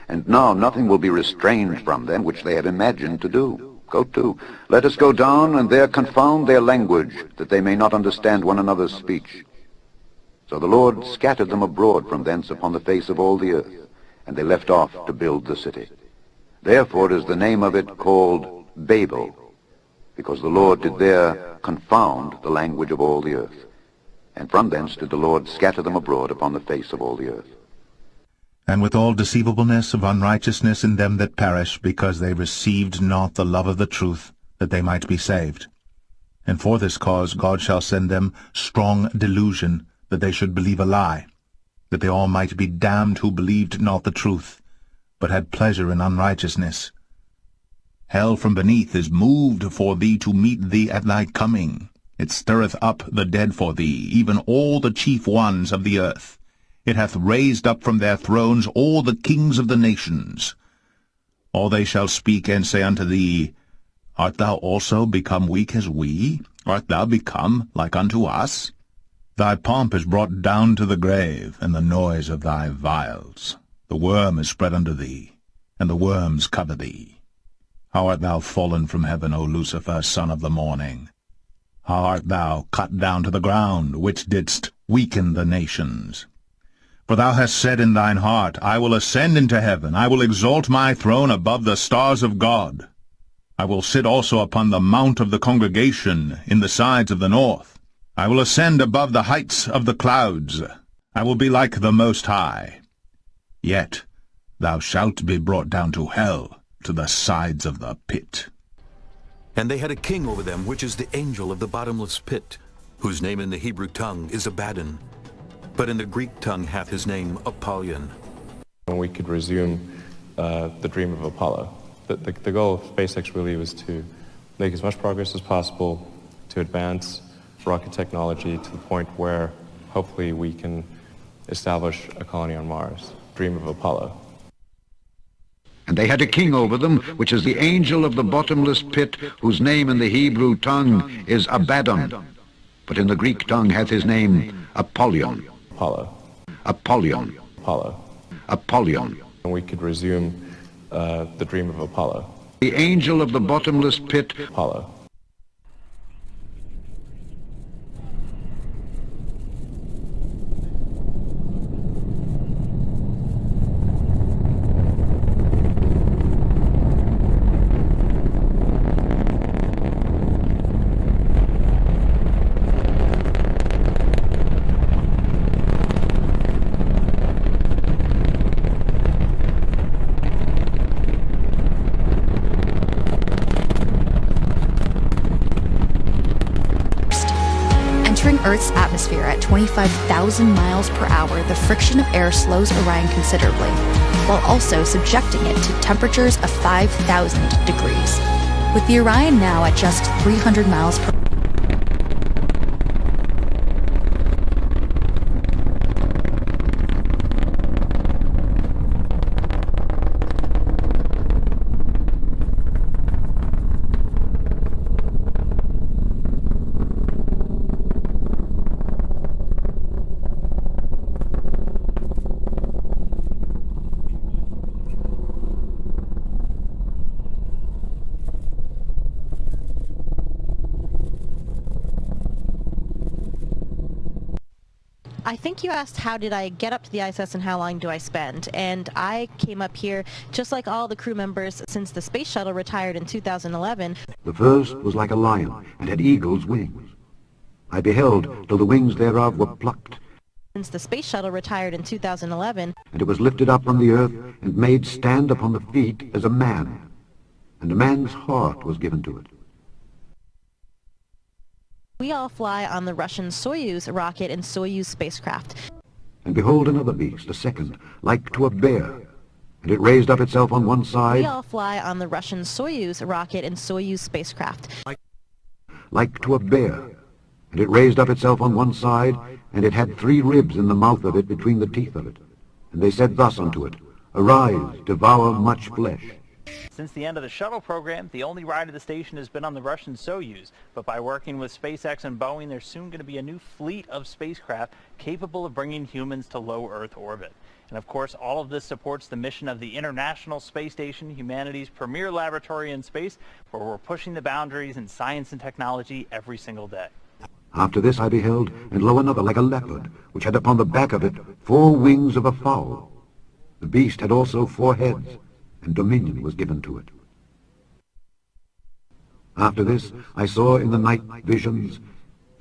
And now nothing will be restrained from them which they have imagined to do. Go to, let us go down, and there confound their language, that they may not understand one another's speech. So the Lord scattered them abroad from thence upon the face of all the earth, and they left off to build the city. Therefore is the name of it called Babel, because the Lord did there confound the language of all the earth. And from thence did the Lord scatter them abroad upon the face of all the earth. And with all deceivableness of unrighteousness in them that perish, because they received not the love of the truth, that they might be saved. And for this cause God shall send them strong delusion, that they should believe a lie, that they all might be damned who believed not the truth, but had pleasure in unrighteousness. Hell from beneath is moved for thee to meet thee at thy coming. It stirreth up the dead for thee, even all the chief ones of the earth. It hath raised up from their thrones all the kings of the nations. All they shall speak and say unto thee, Art thou also become weak as we? Art thou become like unto us? Thy pomp is brought down to the grave, and the noise of thy vials. The worm is spread under thee, and the worms cover thee. How art thou fallen from heaven, O Lucifer, son of the morning? How art thou cut down to the ground, which didst weaken the nations? For thou hast said in thine heart, I will ascend into heaven, I will exalt my throne above the stars of God. I will sit also upon the mount of the congregation in the sides of the north. I will ascend above the heights of the clouds. I will be like the Most High. Yet thou shalt be brought down to hell, to the sides of the pit. And they had a king over them, which is the angel of the bottomless pit, whose name in the Hebrew tongue is Abaddon, but in the Greek tongue hath his name Apollyon. We could resume the dream of Apollo. The goal of SpaceX really was to make as much progress as possible to advance rocket technology to the point where hopefully we can establish a colony on Mars. Dream of Apollo. And they had a king over them, which is the angel of the bottomless pit, whose name in the Hebrew tongue is Abaddon, but in the Greek tongue hath his name Apollyon. Apollo. Apollyon. Apollo. Apollyon. And we could resume the dream of Apollo. The angel of the bottomless pit. Apollo. Earth's atmosphere at 25,000 miles per hour, the friction of air slows Orion considerably, while also subjecting it to temperatures of 5,000 degrees. With the Orion now at just 300 miles per hour, I think you asked how did I get up to the ISS and how long do I spend, and I came up here just like all the crew members since the space shuttle retired in 2011. The first was like a lion and had eagle's wings. I beheld till the wings thereof were plucked. Since the space shuttle retired in 2011. And it was lifted up from the earth and made stand upon the feet as a man, and a man's heart was given to it. We all fly on the Russian Soyuz rocket and Soyuz spacecraft. And behold another beast, a second, like to a bear, and it raised up itself on one side. We all fly on the Russian Soyuz rocket and Soyuz spacecraft. Like to a bear, and it raised up itself on one side, and it had 3 ribs in the mouth of it between the teeth of it. And they said thus unto it, Arise, devour much flesh. Since the end of the shuttle program, the only ride of the station has been on the Russian Soyuz, but by working with SpaceX and Boeing, there's soon going to be a new fleet of spacecraft capable of bringing humans to low Earth orbit. And of course, all of this supports the mission of the International Space Station, humanity's premier laboratory in space, where we're pushing the boundaries in science and technology every single day. After this I beheld, and lo another like a leopard, which had upon the back of it 4 wings of a fowl. The beast had also 4 heads, and dominion was given to it. After this I saw in the night visions,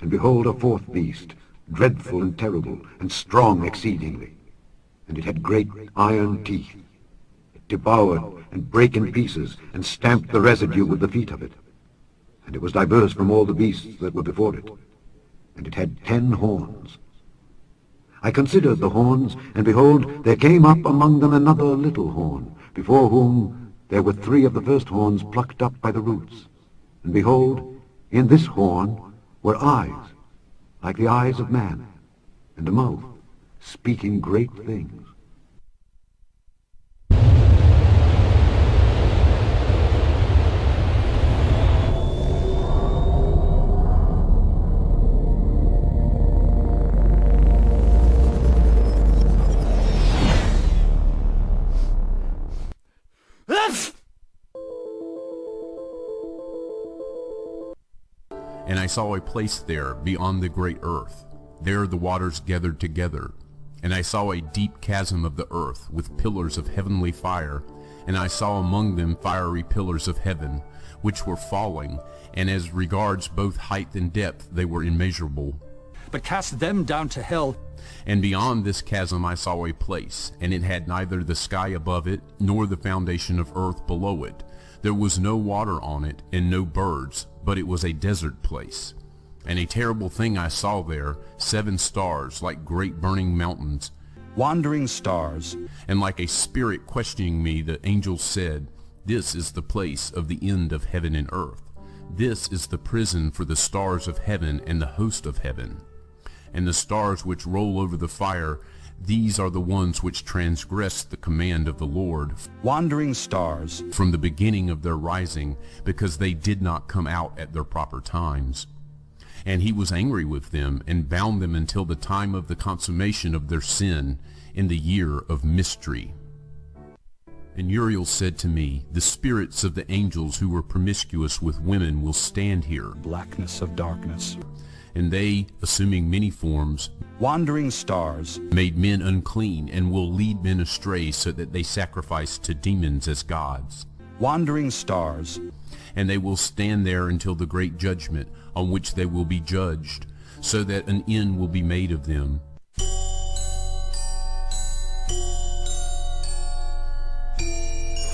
and behold a 4th beast, dreadful and terrible, and strong exceedingly. And it had great iron teeth. It devoured and brake in pieces, and stamped the residue with the feet of it. And it was diverse from all the beasts that were before it. And it had 10 horns. I considered the horns, and behold, there came up among them another little horn, before whom there were 3 of the first horns plucked up by the roots. And behold, in this horn were eyes, like the eyes of man, and a mouth, speaking great things. And I saw a place there beyond the great earth. There the waters gathered together. And I saw a deep chasm of the earth with pillars of heavenly fire. And I saw among them fiery pillars of heaven, which were falling, and as regards both height and depth they were immeasurable. But cast them down to hell. And beyond this chasm I saw a place, and it had neither the sky above it, nor the foundation of earth below it. There was no water on it, and no birds, but it was a desert place. And a terrible thing I saw there, 7 stars like great burning mountains, wandering stars. And like a spirit questioning me, the angel said, This is the place of the end of heaven and earth. This is the prison for the stars of heaven and the host of heaven. And the stars which roll over the fire, these are the ones which transgress the command of the Lord, wandering stars, from the beginning of their rising, because they did not come out at their proper times. And he was angry with them, and bound them until the time of the consummation of their sin, in the year of mystery. And Uriel said to me, the spirits of the angels who were promiscuous with women will stand here. Blackness of darkness. And they, assuming many forms, wandering stars, made men unclean, and will lead men astray so that they sacrifice to demons as gods. Wandering stars. And they will stand there until the great judgment, on which they will be judged, so that an end will be made of them.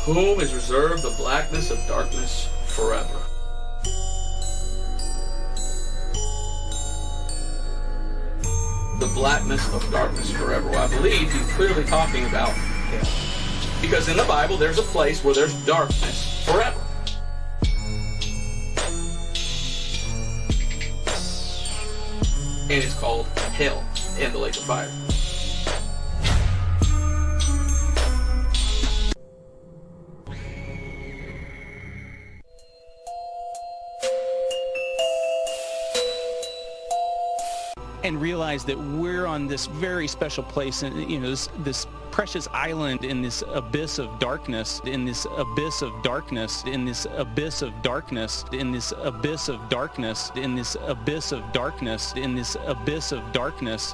Whom is reserved the blackness of darkness forever. The blackness of darkness forever. Well, I believe he's clearly talking about hell. Because in the Bible, there's a place where there's darkness forever. And it's called hell and the lake of fire. And realize that we're on this very special place, and this precious island in this abyss of darkness, in this abyss of darkness, in this abyss of darkness, in this abyss of darkness, in this abyss of darkness, in this abyss of darkness.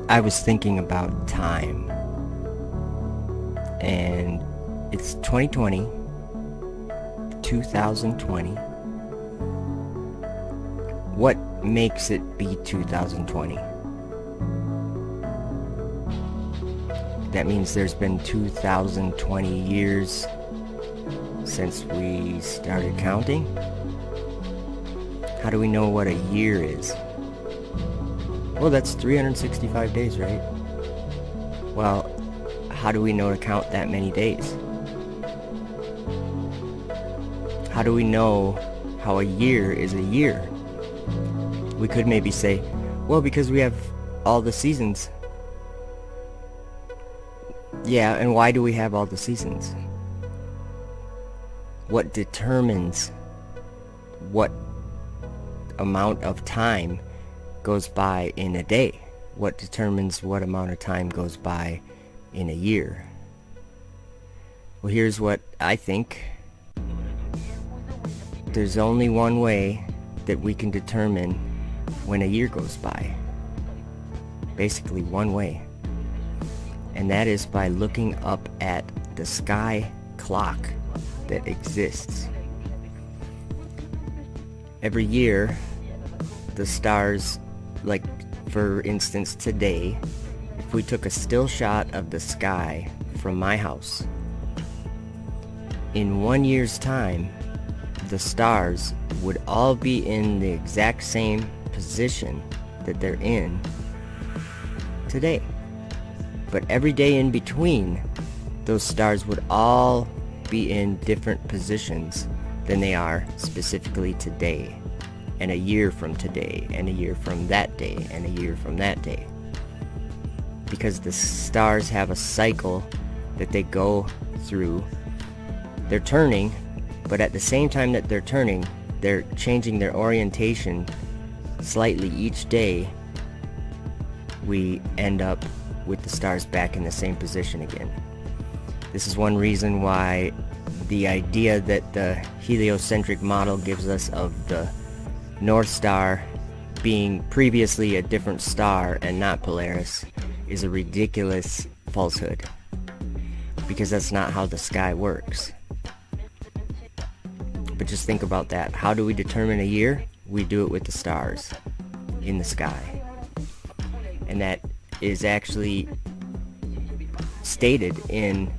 I was thinking about time, and it's 2020, 2020. What makes it be 2020? That means there's been 2020 years since we started counting. How do we know what a year is? Well, that's 365 days, right? Well, how do we know to count that many days? How do we know how a year is a year? We could maybe say, well, because we have all the seasons. Yeah, and why do we have all the seasons? What determines what amount of time goes by in a day? What determines what amount of time goes by in a year? Well, here's what I think. There's only one way that we can determine when a year goes by. Basically one way. And that is by looking up at the sky clock that exists. Every year, the stars like for instance today, if we took a still shot of the sky from my house, in 1 year's time, the stars would all be in the exact same position that they're in today. But every day in between, those stars would all be in different positions than they are specifically today, and a year from today, and a year from that day, and a year from that day. Because the stars have a cycle that they go through. They're turning, but at the same time that they're turning, they're changing their orientation slightly each day. We end up with the stars back in the same position again. This is one reason why the idea that the heliocentric model gives us of the North Star being previously a different star and not Polaris is a ridiculous falsehood, because that's not how the sky works. But just think about that. How do we determine a year? We do it with the stars in the sky. And that is actually stated in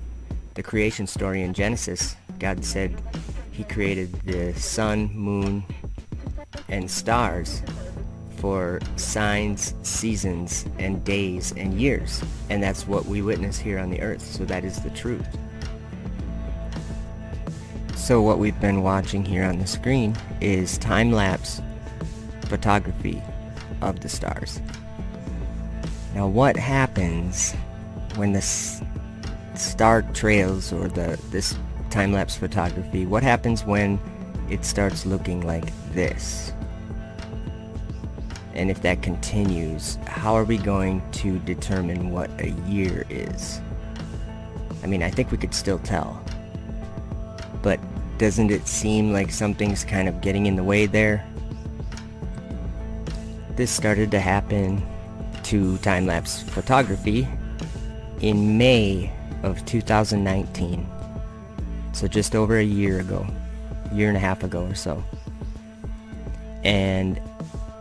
the creation story in Genesis. God said he created the sun, moon, and stars for signs, seasons, and days and years. And that's what we witness here on the earth. So that is the truth. So what we've been watching here on the screen is time-lapse photography of the stars. Now what happens when the star trails, or this time-lapse photography, what happens when it starts looking like this? And if that continues, how are we going to determine what a year is? I mean, I think we could still tell. But doesn't it seem like something's kind of getting in the way there? This started to happen to time-lapse photography in May of 2019. So just over a year ago, year and a half ago or so. And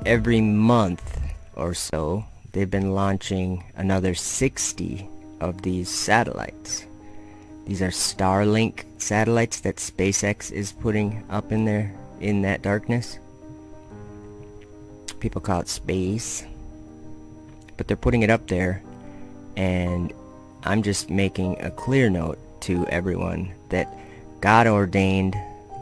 every month or so, they've been launching another 60 of these satellites. These are Starlink satellites that SpaceX is putting up in there, in that darkness. People call it space. But they're putting it up there, and I'm just making a clear note to everyone that God ordained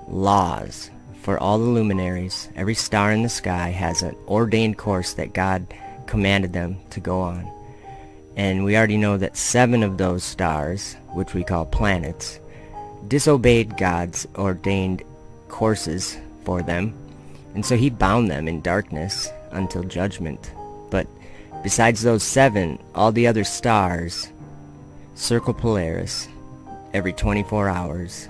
laws for all the luminaries. Every star in the sky has an ordained course that God commanded them to go on. And we already know that 7 of those stars, which we call planets, disobeyed God's ordained courses for them. And so he bound them in darkness until judgment. But besides those 7, all the other stars circle Polaris every 24 hours.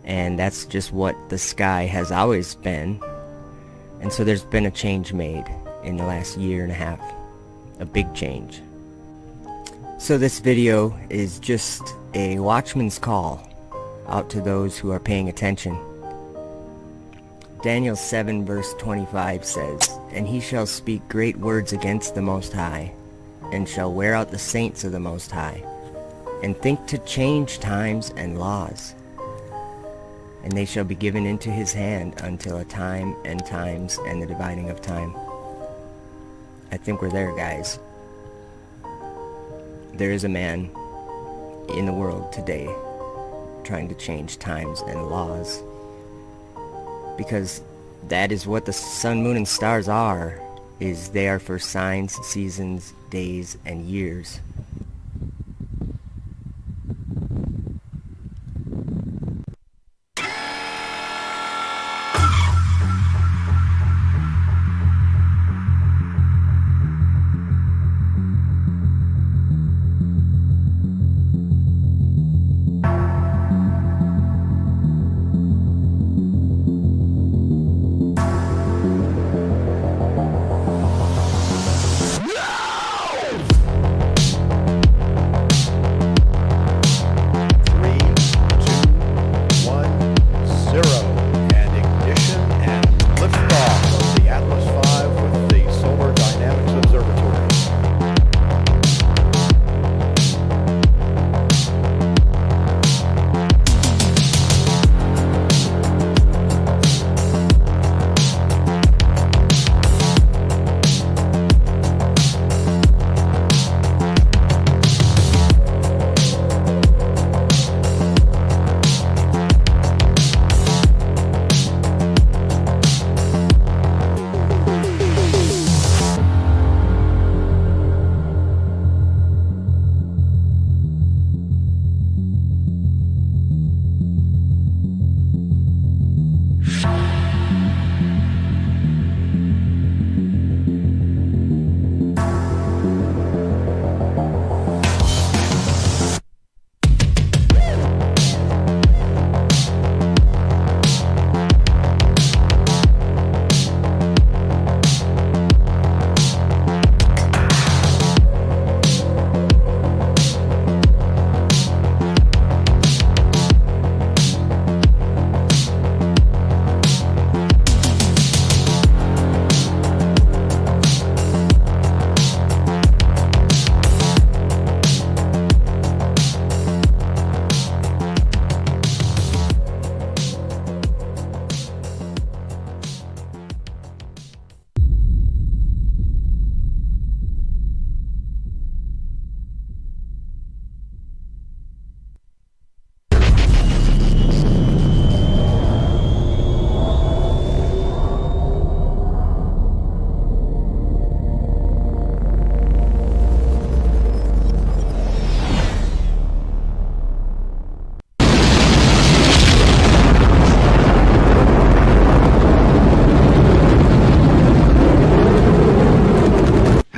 And that's just what the sky has always been. And so there's been a change made in the last year and a half. A big change. So this video is just a watchman's call out to those who are paying attention. Daniel 7 verse 25 says, "And he shall speak great words against the Most High, and shall wear out the saints of the Most High, and think to change times and laws. And they shall be given into his hand until a time and times and the dividing of time." I think we're there, guys. There is a man in the world today trying to change times and laws, because that is what the sun, moon, and stars are, is they are for signs, seasons, days, and years.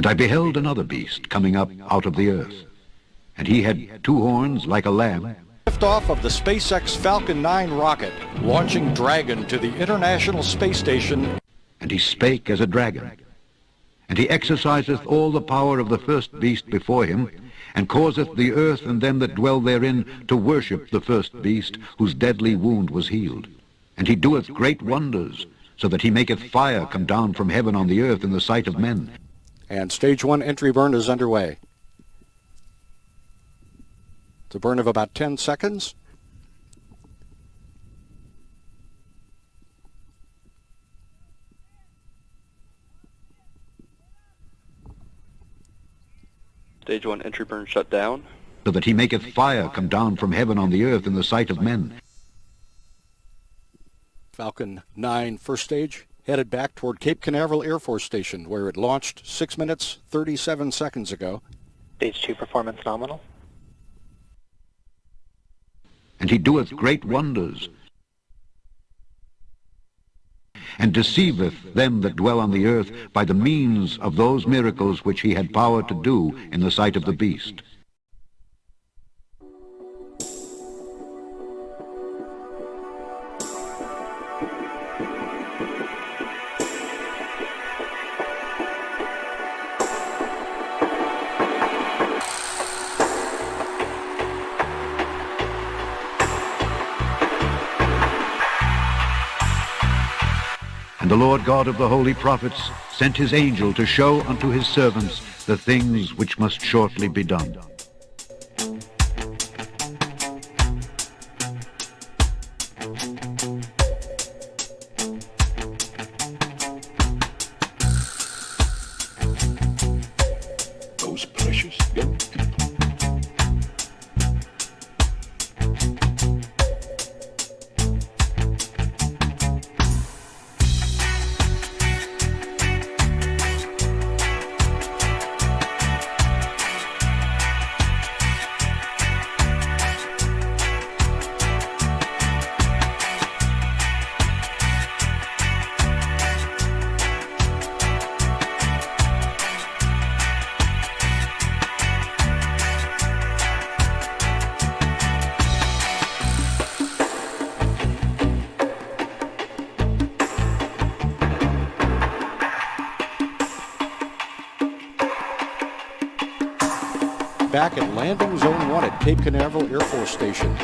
And I beheld another beast coming up out of the earth. And he had 2 horns like a lamb. Liftoff of the SpaceX Falcon 9 rocket, launching Dragon to the International Space Station. And he spake as a dragon. And he exerciseth all the power of the first beast before him, and causeth the earth and them that dwell therein to worship the first beast, whose deadly wound was healed. And he doeth great wonders, so that he maketh fire come down from heaven on the earth in the sight of men. And Stage 1 entry burn is underway. It's a burn of about 10 seconds. Stage 1 entry burn shut down. So that he maketh fire come down from heaven on the earth in the sight of men. Falcon 9 first stage headed back toward Cape Canaveral Air Force Station, where it launched 6 minutes, 37 seconds ago. Stage 2 performance nominal. And he doeth great wonders, and deceiveth them that dwell on the earth by the means of those miracles which he had power to do in the sight of the beast. And the Lord God of the holy prophets sent his angel to show unto his servants the things which must shortly be done. Those precious young people. Back at Landing Zone 1 at Cape Canaveral Air Force Station.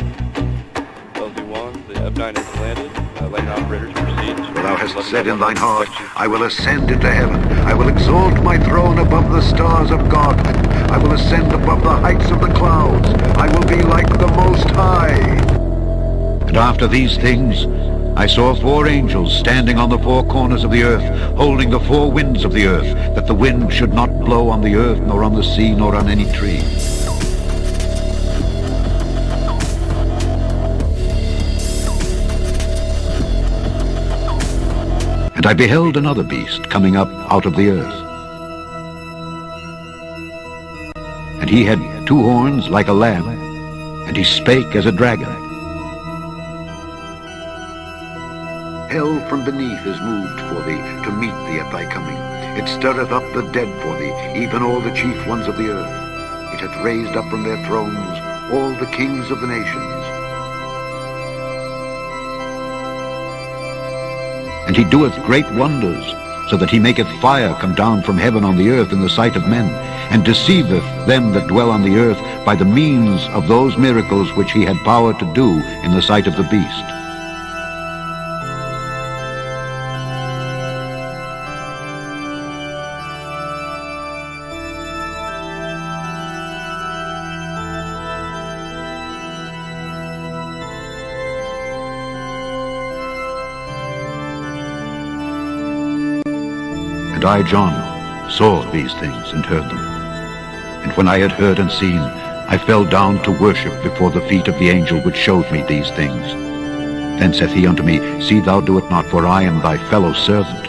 LZ1, the F9 has landed. Landing operators proceed. For thou hast said in thine heart, I will ascend into heaven. I will exalt my throne above the stars of God. I will ascend above the heights of the clouds. I will be like the Most High. And after these things, I saw 4 angels standing on the 4 corners of the earth, holding the 4 winds of the earth, that the wind should not blow on the earth, nor on the sea, nor on any tree. And I beheld another beast coming up out of the earth. And he had 2 horns like a lamb, and he spake as a dragon. Hell from beneath is moved for thee, to meet thee at thy coming. It stirreth up the dead for thee, even all the chief ones of the earth. It hath raised up from their thrones all the kings of the nations. And he doeth great wonders, so that he maketh fire come down from heaven on the earth in the sight of men, and deceiveth them that dwell on the earth by the means of those miracles which he had power to do in the sight of the beast. And I, John, saw these things and heard them. And when I had heard and seen, I fell down to worship before the feet of the angel which showed me these things. Then saith he unto me, See thou do it not, for I am thy fellow servant,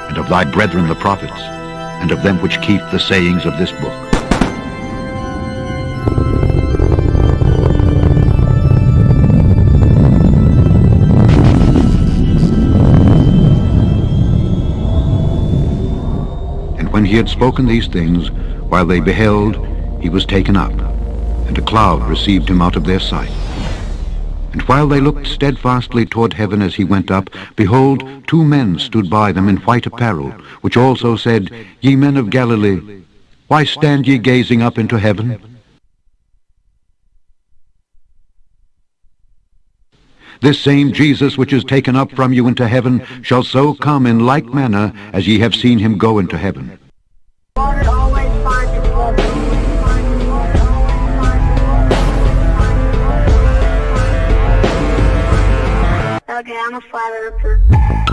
and of thy brethren the prophets, and of them which keep the sayings of this book. When when he had spoken these things, while they beheld, he was taken up, and a cloud received him out of their sight. And while they looked steadfastly toward heaven as he went up, behold, 2 men stood by them in white apparel, which also said, Ye men of Galilee, why stand ye gazing up into heaven? This same Jesus which is taken up from you into heaven shall so come in like manner as ye have seen him go into heaven. Okay, I'm a flat earther.